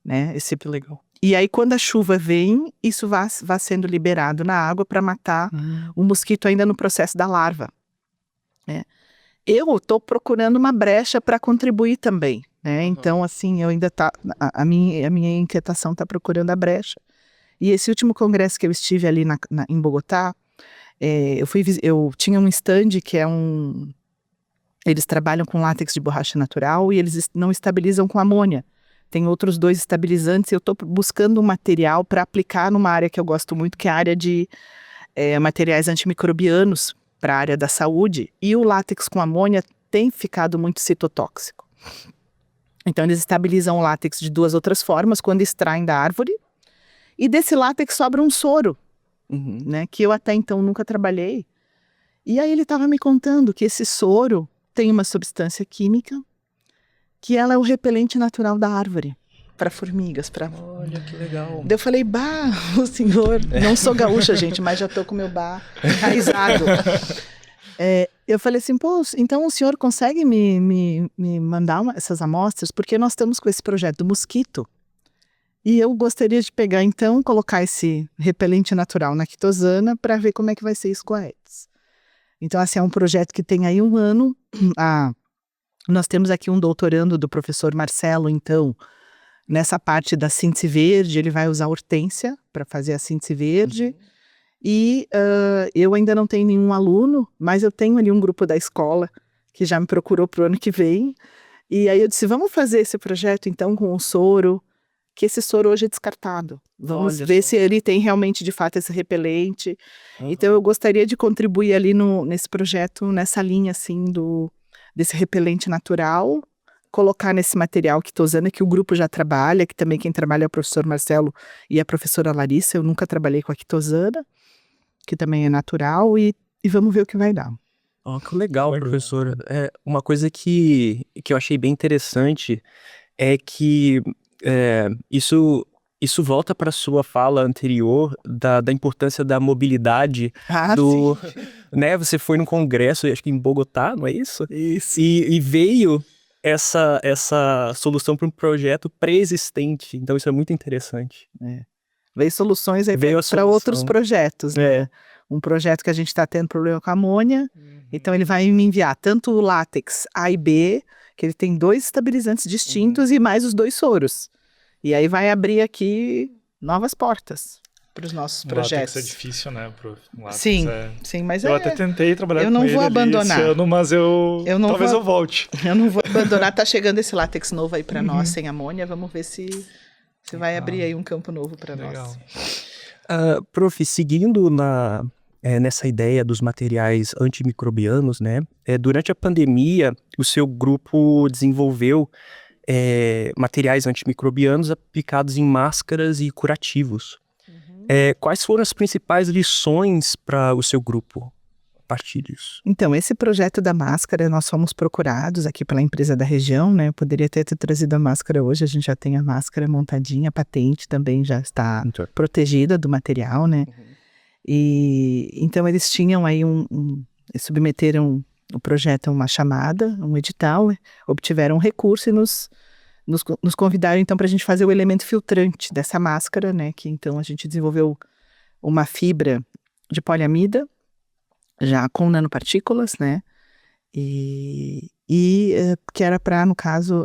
né, Que legal. e aí, quando a chuva vem, isso vai sendo liberado na água para matar o mosquito ainda no processo da larva, né? Eu estou procurando uma brecha para contribuir também, né? Então, assim, eu ainda a minha inquietação está procurando a brecha. E esse último congresso que eu estive ali em Bogotá, eu tinha um stand que eles trabalham com látex de borracha natural e eles não estabilizam com amônia. Tem outros 2 estabilizantes e eu estou buscando um material para aplicar numa área que eu gosto muito, que é a área de materiais antimicrobianos para a área da saúde. E o látex com amônia tem ficado muito citotóxico. Então eles estabilizam o látex de 2 outras formas, quando extraem da árvore. E desse látex sobra um soro, Uhum. né, que eu até então nunca trabalhei. E aí ele estava me contando que esse soro tem uma substância química que ela é o repelente natural da árvore, para formigas, Olha que legal. Daí eu falei, o senhor, não sou gaúcha, gente, mas já tô com meu enraizado. Eu falei assim, então o senhor consegue me mandar essas amostras? Porque nós estamos com esse projeto do mosquito. E eu gostaria de pegar, então, colocar esse repelente natural na quitosana para ver como é que vai ser isso com a Aedes. Então, assim, é um projeto que tem aí 1 ano. Nós temos aqui um doutorando do professor Marcelo, então, nessa parte da síntese verde, ele vai usar hortênsia para fazer a síntese verde. E eu ainda não tenho nenhum aluno, mas eu tenho ali um grupo da escola que já me procurou para o ano que vem. E aí eu disse, vamos fazer esse projeto, então, com o soro, que esse soro hoje é descartado. Vamos ver se ele tem realmente, de fato, esse repelente. Então, eu gostaria de contribuir ali nesse projeto, nessa linha, assim, desse repelente natural, colocar nesse material quitosana que o grupo já trabalha, que também quem trabalha é o professor Marcelo e a professora Larissa. Eu nunca trabalhei com a quitosana, que também é natural, e vamos ver o que vai dar. Que legal, professora. Uma coisa que eu achei bem interessante é que isso volta para a sua fala anterior da importância da mobilidade Sim. né? Você foi num congresso, acho que em Bogotá, não é isso? Isso. E veio essa solução para um projeto pré-existente. Então isso é muito interessante. Veio soluções aí para outros projetos, né? Um projeto que a gente está tendo problema com a amônia, então ele vai me enviar tanto o látex A e B, que ele tem 2 estabilizantes distintos e mais os 2 soros. E aí vai abrir aqui novas portas para os nossos projetos. Látex é difícil, né, prof? Látex sim, mas eu até tentei trabalhar eu não com ele vou abandonar. esse ano, mas talvez eu volte. Eu não vou abandonar, tá chegando esse látex novo aí para nós, sem amônia, vamos ver se vai abrir aí um campo novo para nós. Prof, seguindo nessa ideia dos materiais antimicrobianos, né? Durante a pandemia, o seu grupo desenvolveu materiais antimicrobianos aplicados em máscaras e curativos. Quais foram as principais lições para o seu grupo a partir disso? Então, esse projeto da máscara, nós fomos procurados aqui pela empresa da região, né? Eu poderia ter trazido a máscara hoje, a gente já tem a máscara montadinha, a patente também já está protegida do material, né? E então eles tinham aí submeteram o projeto a uma chamada, um edital, obtiveram um recurso e nos convidaram então para a gente fazer o elemento filtrante dessa máscara, né? Que então a gente desenvolveu uma fibra de poliamida, já com nanopartículas, né? Que era para, no caso,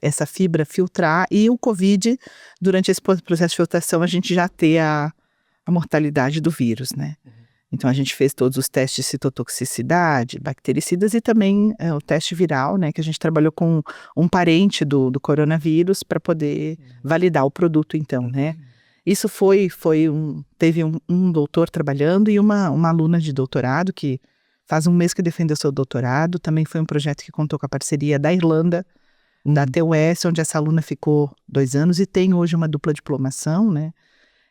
essa fibra filtrar, e o Covid, durante esse processo de filtração, a gente já ter a mortalidade do vírus, né? Então a gente fez todos os testes de citotoxicidade, bactericidas e também o teste viral, né? Que a gente trabalhou com um parente do coronavírus para poder validar o produto, então, né? Isso teve um doutor trabalhando e uma aluna de doutorado que faz um mês que defendeu seu doutorado. Também foi um projeto que contou com a parceria da Irlanda, da TUS, onde essa aluna ficou 2 anos e tem hoje uma dupla diplomação, né?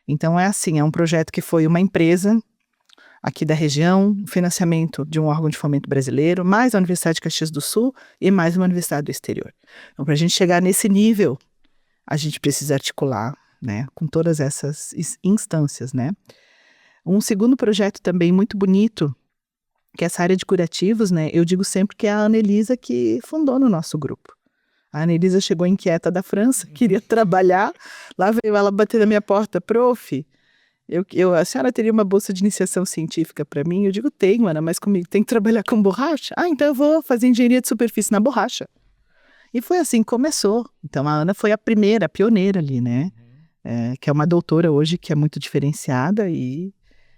Então é um projeto que foi uma empresa aqui da região, financiamento de um órgão de fomento brasileiro, mais a Universidade de Caxias do Sul e mais uma universidade do exterior. Então, para a gente chegar nesse nível, a gente precisa articular, né, com todas essas instâncias, né? Um segundo projeto também muito bonito, que é essa área de curativos, né? Eu digo sempre que é a Anelisa que fundou no nosso grupo. A Anelisa chegou inquieta da França, queria trabalhar, lá veio ela bater na minha porta, prof, a senhora teria uma bolsa de iniciação científica para mim? Eu digo, tenho, Ana, mas comigo tem que trabalhar com borracha? Então eu vou fazer engenharia de superfície na borracha. E foi assim que começou. Então a Ana foi a primeira, a pioneira ali, né? Que é uma doutora hoje que é muito diferenciada e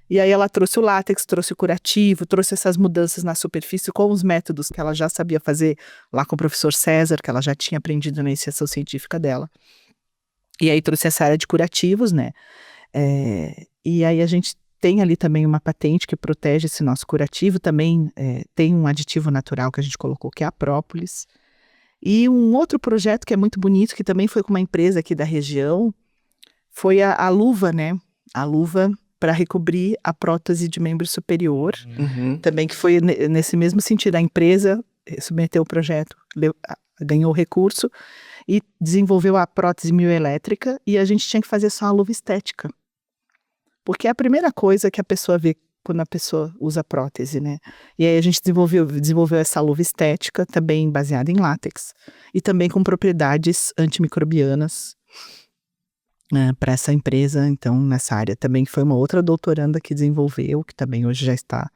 aí ela trouxe o látex, trouxe o curativo, trouxe essas mudanças na superfície com os métodos que ela já sabia fazer lá com o professor César, que ela já tinha aprendido na iniciação científica dela. E aí trouxe essa área de curativos, né? E aí a gente tem ali também uma patente que protege esse nosso curativo, também tem um aditivo natural que a gente colocou, que é a própolis. E um outro projeto que é muito bonito, que também foi com uma empresa aqui da região, foi a luva, né? A luva para recobrir a prótese de membro superior, também que foi nesse mesmo sentido. A empresa submeteu o projeto, ganhou o recurso e desenvolveu a prótese mioelétrica, e a gente tinha que fazer só a luva estética. Porque é a primeira coisa que a pessoa vê quando a pessoa usa prótese, né? E aí a gente desenvolveu essa luva estética, também baseada em látex, e também com propriedades antimicrobianas, para essa empresa, então, nessa área também, que foi uma outra doutoranda que desenvolveu, que também hoje já está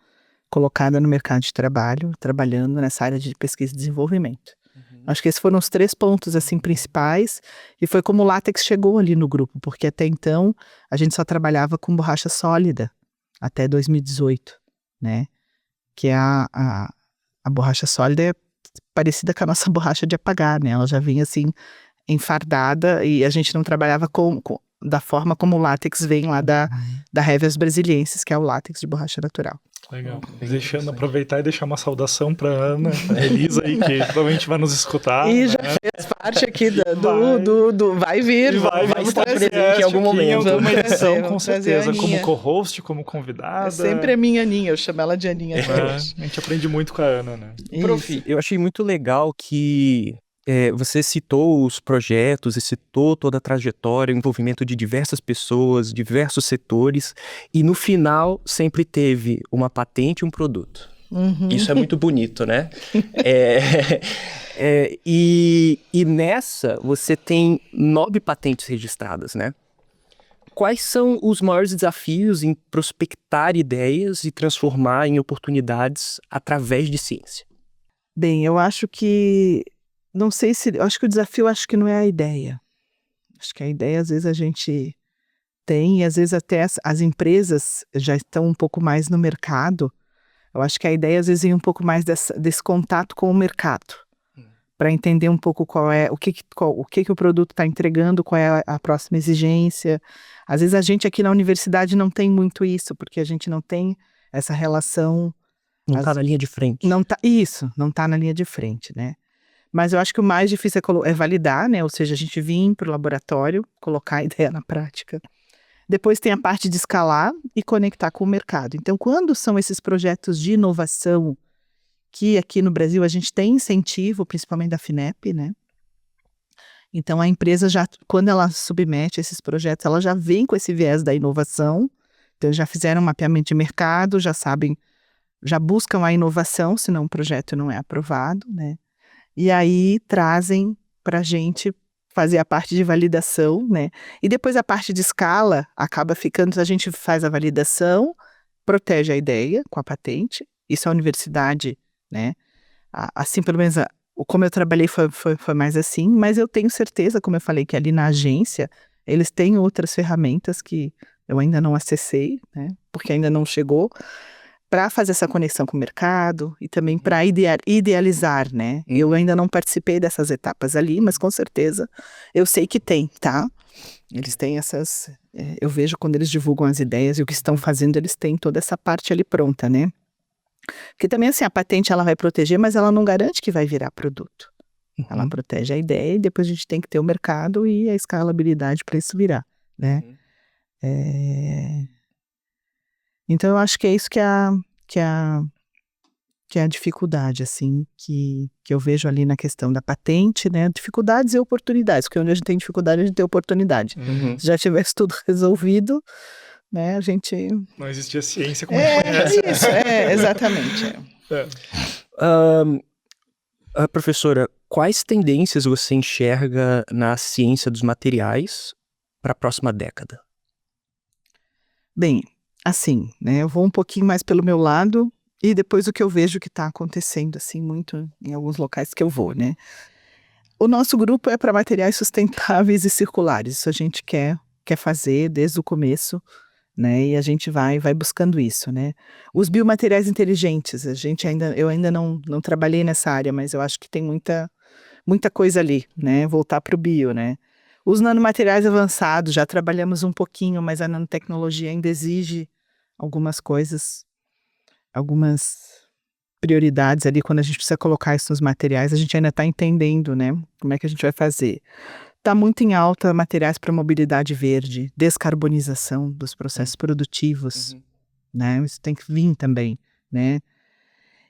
colocada no mercado de trabalho, trabalhando nessa área de pesquisa e desenvolvimento. Acho que esses foram os 3 pontos, assim, principais, e foi como o látex chegou ali no grupo, porque até então a gente só trabalhava com borracha sólida, até 2018, né? Que a borracha sólida é parecida com a nossa borracha de apagar, né? Ela já vinha, assim, enfardada, e a gente não trabalhava da forma como o látex vem lá da Hevias Brasiliensis, que é o látex de borracha natural. Legal. Deixando aproveitar e deixar uma saudação para Ana, a Elisa aí, que provavelmente vai nos escutar. E já fez parte aqui do vai vir, vai estar presente em algum momento. Em alguma edição, com certeza, como co-host, como convidada. É sempre a minha Aninha, eu chamo ela de Aninha. A gente aprende muito com a Ana, né? Prof, eu achei muito legal que você citou os projetos e citou toda a trajetória, o envolvimento de diversas pessoas, diversos setores, e no final sempre teve uma patente e um produto. Isso é muito bonito, né? E nessa você tem 9 patentes registradas, né? Quais são os maiores desafios em prospectar ideias e transformar em oportunidades através de ciência? Bem, eu acho que não sei se... Eu acho que o desafio não é a ideia. Acho que a ideia, às vezes, a gente tem, e às vezes até as empresas já estão um pouco mais no mercado. Eu acho que a ideia, às vezes, vem um pouco mais desse contato com o mercado, para entender um pouco o que o produto está entregando, qual é a próxima exigência. Às vezes a gente aqui na universidade não tem muito isso, porque a gente não tem essa relação... Não está na linha de frente. Não está na linha de frente, né? Mas eu acho que o mais difícil é validar, né? Ou seja, a gente vir para o laboratório, colocar a ideia na prática. Depois tem a parte de escalar e conectar com o mercado. Então, quando são esses projetos de inovação, que aqui no Brasil a gente tem incentivo, principalmente da FINEP, né? Então, a empresa já, quando ela submete esses projetos, ela já vem com esse viés da inovação. Então, já fizeram um mapeamento de mercado, já sabem já buscam a inovação, senão o projeto não é aprovado, né? E aí trazem para a gente fazer a parte de validação, né? E depois a parte de escala acaba ficando, a gente faz a validação, protege a ideia com a patente, isso a universidade, né? Assim, pelo menos, como eu trabalhei foi mais assim, mas eu tenho certeza, como eu falei, que ali na agência, eles têm outras ferramentas que eu ainda não acessei, né? Porque ainda não chegou, para fazer essa conexão com o mercado e também para idealizar, né? Eu ainda não participei dessas etapas ali, mas com certeza eu sei que tem, tá? Eles têm essas... eu vejo quando eles divulgam as ideias e o que estão fazendo, eles têm toda essa parte ali pronta, né? Porque também, assim, a patente ela vai proteger, mas ela não garante que vai virar produto. Ela protege a ideia e depois a gente tem que ter o mercado e a escalabilidade para isso virar, né? Então, eu acho que é isso que é a dificuldade, assim, que eu vejo ali na questão da patente, né? Dificuldades e oportunidades, porque onde a gente tem dificuldade, a gente tem oportunidade. Se já tivesse tudo resolvido, né, a gente... Não existia ciência como a gente conhece. Isso, exatamente. Professora, quais tendências você enxerga na ciência dos materiais para a próxima década? Bem, assim, né, eu vou um pouquinho mais pelo meu lado e depois o que eu vejo que está acontecendo, assim, muito em alguns locais que eu vou, né. O nosso grupo é para materiais sustentáveis e circulares, isso a gente quer fazer desde o começo, né, e a gente vai buscando isso, né. Os biomateriais inteligentes, eu ainda não trabalhei nessa área, mas eu acho que tem muita coisa ali, né, voltar para o bio, né. Os nanomateriais avançados, já trabalhamos um pouquinho, mas a nanotecnologia ainda exige algumas coisas, algumas prioridades ali, quando a gente precisa colocar isso nos materiais, a gente ainda está entendendo, né, como é que a gente vai fazer. Está muito em alta materiais para mobilidade verde, descarbonização dos processos produtivos, né, isso tem que vir também, né.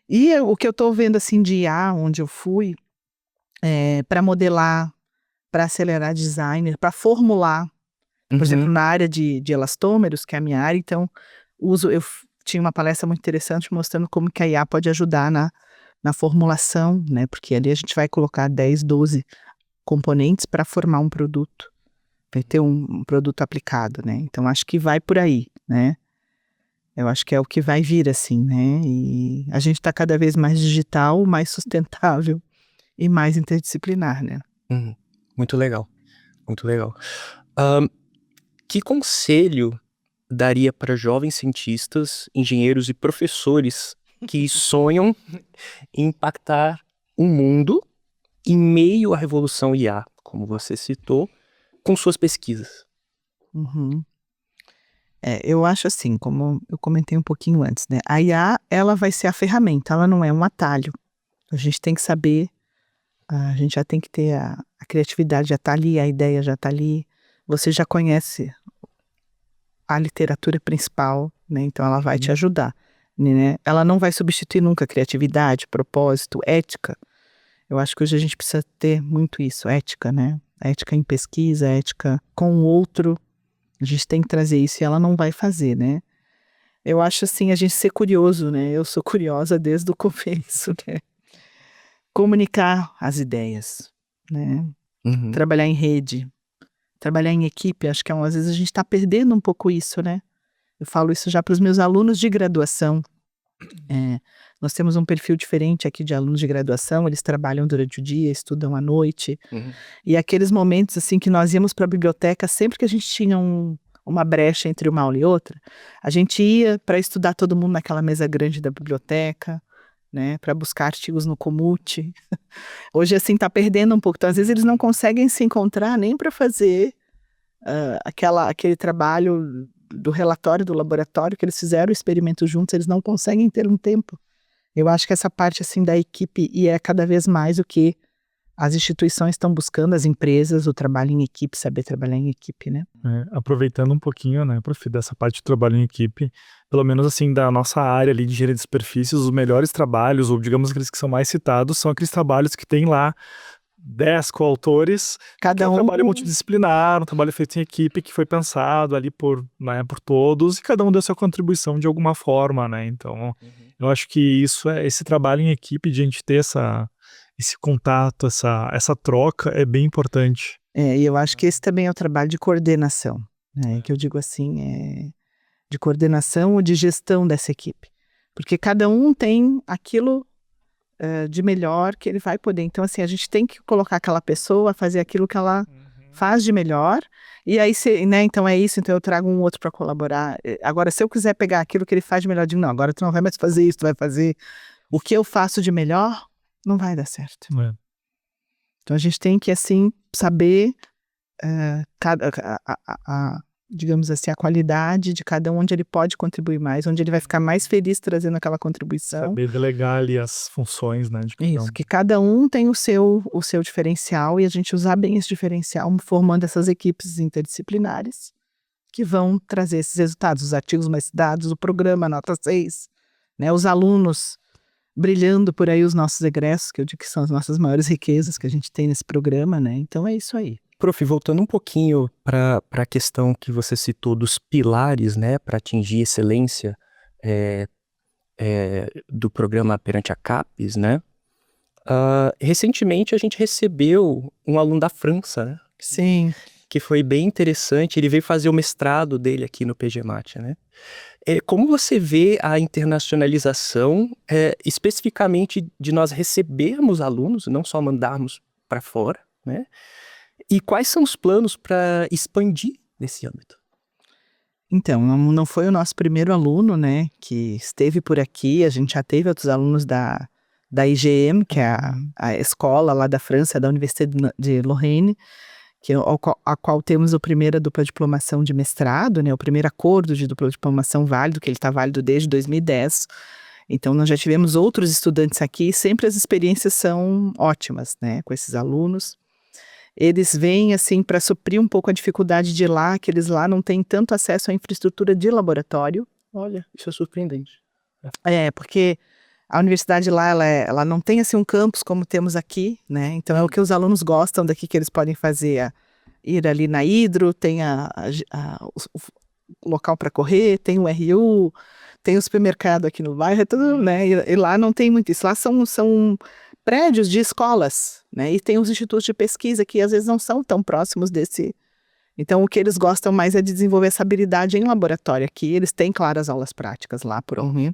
E o que eu estou vendo, assim, de IA, onde eu fui, para modelar, para acelerar design, para formular, por exemplo, na área de elastômeros, que é a minha área, então, tinha uma palestra muito interessante mostrando como que a IA pode ajudar na formulação, né, porque ali a gente vai colocar 10, 12 componentes para formar um produto, vai ter um produto aplicado, né, então acho que vai por aí, né, eu acho que é o que vai vir, assim, né, e a gente está cada vez mais digital, mais sustentável e mais interdisciplinar, né. Muito legal, muito legal. Que conselho daria para jovens cientistas, engenheiros e professores que sonham em impactar o mundo em meio à revolução IA, como você citou, com suas pesquisas? Eu acho assim, como eu comentei um pouquinho antes, né, a IA, ela vai ser a ferramenta, ela não é um atalho. A gente tem que saber, a gente já tem que ter a criatividade já está ali, a ideia já está ali, você já conhece a literatura principal, né, então ela vai te ajudar, né. Ela não vai substituir nunca criatividade, propósito, ética. Eu acho que hoje a gente precisa ter muito isso, ética, né, ética em pesquisa, ética com o outro, a gente tem que trazer isso e ela não vai fazer, né. Eu acho, assim, a gente ser curioso, né, eu sou curiosa desde o começo, né. Comunicar as ideias, né, trabalhar em rede, trabalhar em equipe, acho que às vezes a gente está perdendo um pouco isso, né. Eu falo isso já para os meus alunos de graduação. Nós temos um perfil diferente aqui de alunos de graduação, eles trabalham durante o dia, estudam à noite, e aqueles momentos, assim, que nós íamos para a biblioteca, sempre que a gente tinha uma brecha entre uma aula e outra, a gente ia para estudar todo mundo naquela mesa grande da biblioteca, né, para buscar artigos no Comute. Hoje, assim, está perdendo um pouco, então às vezes eles não conseguem se encontrar nem para fazer aquele trabalho do relatório do laboratório que eles fizeram, o experimento juntos, eles não conseguem ter um tempo. Eu acho que essa parte, assim, da equipe, e é cada vez mais o que as instituições estão buscando, as empresas, o trabalho em equipe, saber trabalhar em equipe, né. Aproveitando um pouquinho, né, prof, dessa parte de trabalho em equipe, pelo menos assim, da nossa área ali de engenharia de superfícies, os melhores trabalhos, ou digamos aqueles que são mais citados, são aqueles trabalhos que tem lá 10 coautores, que Cada é um um trabalho multidisciplinar, um trabalho feito em equipe, que foi pensado ali por todos, e cada um deu sua contribuição de alguma forma, né? Então, eu acho que esse trabalho em equipe, de a gente ter esse contato, essa troca, é bem importante. e eu acho que esse também é o trabalho de coordenação, né? Que eu digo assim, de coordenação ou de gestão dessa equipe. Porque cada um tem aquilo de melhor que ele vai poder. Então, assim, a gente tem que colocar aquela pessoa a fazer aquilo que ela faz de melhor. E aí, né, então é isso, então eu trago um outro para colaborar. Agora, se eu quiser pegar aquilo que ele faz de melhor, eu digo, não, agora tu não vai mais fazer isso, tu vai fazer o que eu faço de melhor, não vai dar certo. É. Então, a gente tem que, assim, saber digamos assim, a qualidade de cada um, onde ele pode contribuir mais, onde ele vai ficar mais feliz trazendo aquela contribuição. Saber delegar ali as funções, né? De cada um. Isso, que cada um tem o seu diferencial e a gente usar bem esse diferencial, formando essas equipes interdisciplinares que vão trazer esses resultados, os artigos mais dados, o programa nota 6, né? Os alunos brilhando por aí, os nossos egressos, que eu digo que são as nossas maiores riquezas que a gente tem nesse programa, né? Então é isso aí. Prof, voltando um pouquinho para a questão que você citou dos pilares, né, para atingir excelência do programa perante a CAPES, né? Recentemente a gente recebeu um aluno da França, né? Sim. Que foi bem interessante. Ele veio fazer o mestrado dele aqui no PGMAT, né? Como você vê a internacionalização, especificamente de nós recebermos alunos, não só mandarmos para fora, né? E quais são os planos para expandir nesse âmbito? Então, não foi o nosso primeiro aluno, né, que esteve por aqui. A gente já teve outros alunos da IGM, que é a escola lá da França, da Universidade de Lorraine, a qual temos a primeira dupla diplomação de mestrado, né, o primeiro acordo de dupla diplomação válido, que ele está válido desde 2010. Então, nós já tivemos outros estudantes aqui, e sempre as experiências são ótimas, né, com esses alunos. Eles vêm, assim, para suprir um pouco a dificuldade de lá, que eles lá não têm tanto acesso à infraestrutura de laboratório. Olha, isso é surpreendente. Porque a universidade lá, ela não tem, assim, um campus como temos aqui, né? Então, é o que os alunos gostam daqui, que eles podem fazer, ir ali na Hidro, tem o local para correr, tem o RU, tem o supermercado aqui no bairro, é tudo, né? E lá não tem muito isso. Lá são prédios de escolas, né? E tem os institutos de pesquisa que às vezes não são tão próximos desse. Então, o que eles gostam mais é de desenvolver essa habilidade em laboratório aqui. Eles têm, claro, as aulas práticas lá por um.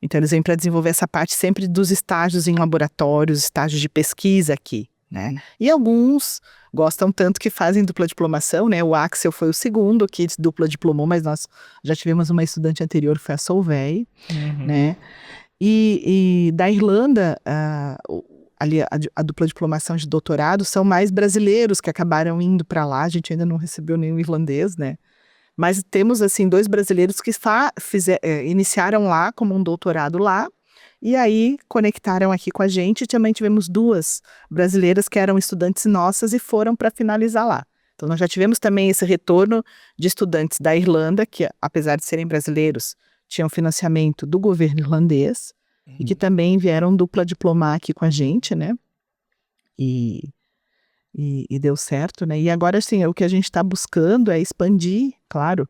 Então, eles vêm para desenvolver essa parte sempre dos estágios em laboratórios, estágios de pesquisa aqui, né? E alguns gostam tanto que fazem dupla diplomação, né? O Axel foi o segundo que dupla diplomou, mas nós já tivemos uma estudante anterior que foi a Solveig, né? E da Irlanda, ali a dupla diplomação de doutorado são mais brasileiros que acabaram indo para lá. A gente ainda não recebeu nenhum irlandês, né? Mas temos, assim, 2 brasileiros que iniciaram lá como um doutorado lá e aí conectaram aqui com a gente. Também tivemos 2 brasileiras que eram estudantes nossas e foram para finalizar lá. Então, nós já tivemos também esse retorno de estudantes da Irlanda, que apesar de serem brasileiros, tinham financiamento do governo irlandês e que também vieram dupla diplomar aqui com a gente, né? E deu certo, né? E agora, assim, o que a gente está buscando é expandir, claro.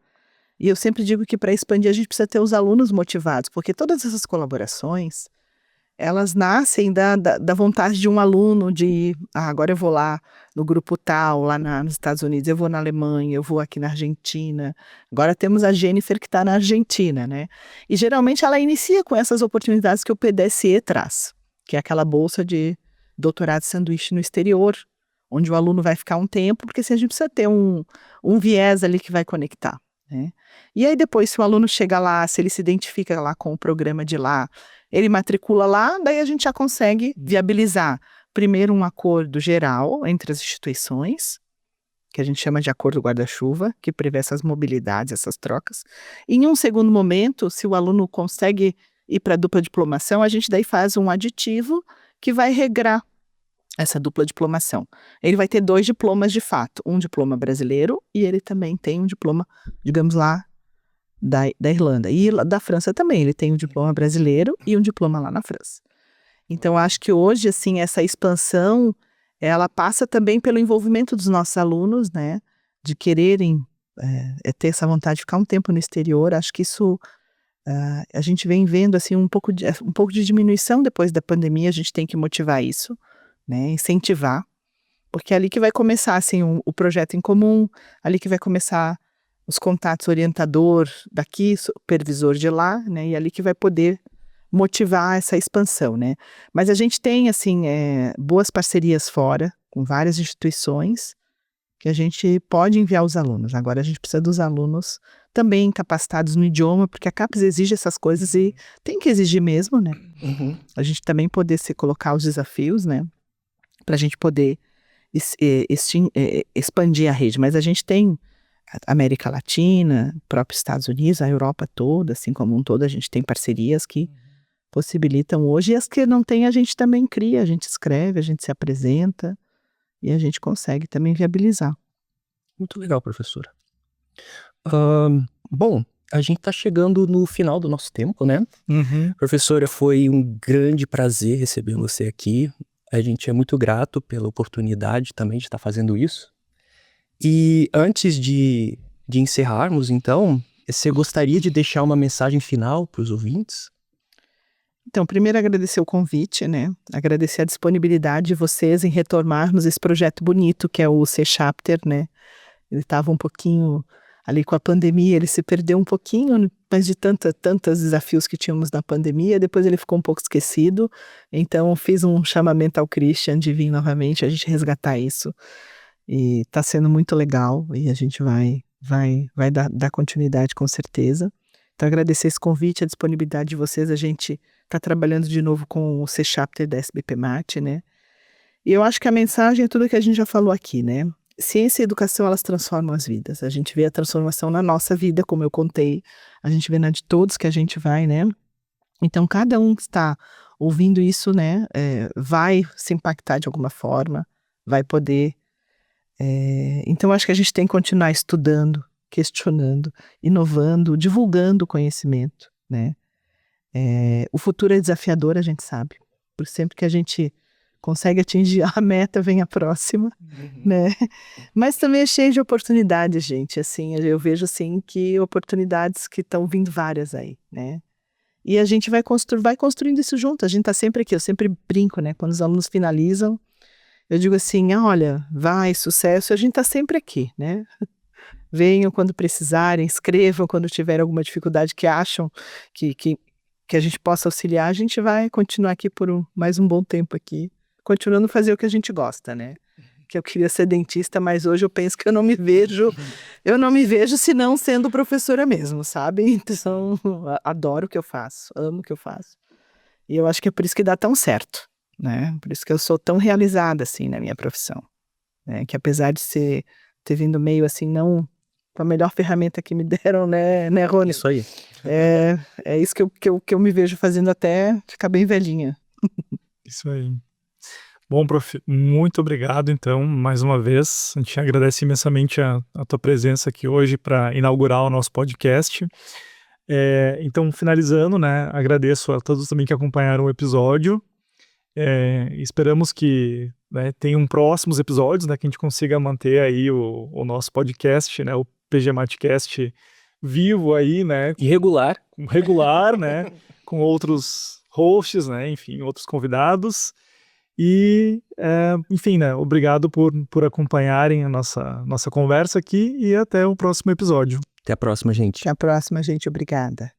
E eu sempre digo que para expandir a gente precisa ter os alunos motivados, porque todas essas colaborações, elas nascem da vontade de um aluno de, agora eu vou lá no grupo tal, lá nos Estados Unidos, eu vou na Alemanha, eu vou aqui na Argentina. Agora temos a Jennifer que está na Argentina, né? E geralmente ela inicia com essas oportunidades que o PDSE traz, que é aquela bolsa de doutorado sanduíche no exterior, onde o aluno vai ficar um tempo, porque assim, a gente precisa ter um viés ali que vai conectar, né? E aí depois, se o aluno chega lá, se ele se identifica lá com o programa de lá, ele matricula lá, daí a gente já consegue viabilizar, primeiro, um acordo geral entre as instituições, que a gente chama de acordo guarda-chuva, que prevê essas mobilidades, essas trocas. E em um segundo momento, se o aluno consegue ir para a dupla diplomação, a gente daí faz um aditivo que vai regrar essa dupla diplomação. Ele vai ter 2 diplomas de fato, um diploma brasileiro e ele também tem um diploma, digamos lá, da Irlanda. E da França também, ele tem um diploma brasileiro e um diploma lá na França. Então, acho que hoje, assim, essa expansão ela passa também pelo envolvimento dos nossos alunos, né, de quererem ter essa vontade de ficar um tempo no exterior. Acho que isso a gente vem vendo assim um pouco de diminuição depois da pandemia. A gente tem que motivar isso, né, incentivar, porque é ali que vai começar assim o projeto em comum, ali que vai começar os contatos orientador daqui, supervisor de lá, né, e ali que vai poder motivar essa expansão, né. Mas a gente tem assim boas parcerias fora, com várias instituições, que a gente pode enviar os alunos. Agora a gente precisa dos alunos também capacitados no idioma, porque a CAPES exige essas coisas e tem que exigir mesmo, né. A gente também poder colocar os desafios, né, para a gente poder expandir a rede. Mas a gente tem a América Latina, próprio Estados Unidos, a Europa toda, assim como um todo, a gente tem parcerias que possibilitam hoje, e as que não tem a gente também cria, a gente escreve, a gente se apresenta e a gente consegue também viabilizar. Muito legal, professora. Bom, a gente está chegando no final do nosso tempo, né? Professora, foi um grande prazer receber você aqui. A gente é muito grato pela oportunidade também de estar fazendo isso. E antes de encerrarmos, então, você gostaria de deixar uma mensagem final para os ouvintes? Então, primeiro agradecer o convite, né? Agradecer a disponibilidade de vocês em retomarmos esse projeto bonito que é o C-Chapter, né? Ele estava um pouquinho ali com a pandemia, ele se perdeu um pouquinho, mas de tantos desafios que tínhamos na pandemia, depois ele ficou um pouco esquecido. Então, fiz um chamamento ao Christian de vir novamente, a gente resgatar isso. E está sendo muito legal e a gente vai dar continuidade com certeza. Então, agradecer esse convite, a disponibilidade de vocês. A gente está trabalhando de novo com o C-Chapter da SBPMAT, né? E eu acho que a mensagem é tudo que a gente já falou aqui, né? Ciência e educação, elas transformam as vidas. A gente vê a transformação na nossa vida, como eu contei. A gente vê na de todos que a gente vai, né? Então, cada um que está ouvindo isso, né, vai se impactar de alguma forma, vai poder... Então, acho que a gente tem que continuar estudando, questionando, inovando, divulgando o conhecimento, né? O futuro é desafiador, a gente sabe. Por sempre que a gente consegue atingir a meta, vem a próxima, né? Mas também é cheio de oportunidades, gente. Assim, eu vejo assim que oportunidades que estão vindo várias aí, né? E a gente vai construindo isso junto. A gente está sempre aqui. Eu sempre brinco, né? Quando os alunos finalizam, eu digo assim, olha, vai, sucesso. A gente está sempre aqui, né? Venham quando precisarem, escrevam quando tiver alguma dificuldade que acham que a gente possa auxiliar. A gente vai continuar aqui por mais um bom tempo aqui, continuando a fazer o que a gente gosta, né? Que eu queria ser dentista, mas hoje eu penso que eu não me vejo senão sendo professora mesmo, sabe? Então, adoro o que eu faço, amo o que eu faço. E eu acho que é por isso que dá tão certo, né? Por isso que eu sou tão realizada, assim, na minha profissão. Né? Que apesar de ter vindo meio assim, não com a melhor ferramenta que me deram, né, Rony? Isso aí. É isso que eu me vejo fazendo até ficar bem velhinha. Isso aí. Bom, prof, muito obrigado, então, mais uma vez. A gente agradece imensamente a tua presença aqui hoje para inaugurar o nosso podcast. Então, finalizando, né, agradeço a todos também que acompanharam o episódio. Esperamos que tenham próximos episódios, né, que a gente consiga manter aí o nosso podcast, né, o PGMatcast vivo aí, né? Irregular. Regular, né? Com outros hosts, né? Enfim, outros convidados. E, enfim, né? Obrigado por acompanharem a nossa conversa aqui e até o próximo episódio. Até a próxima, gente. Até a próxima, gente. Obrigada.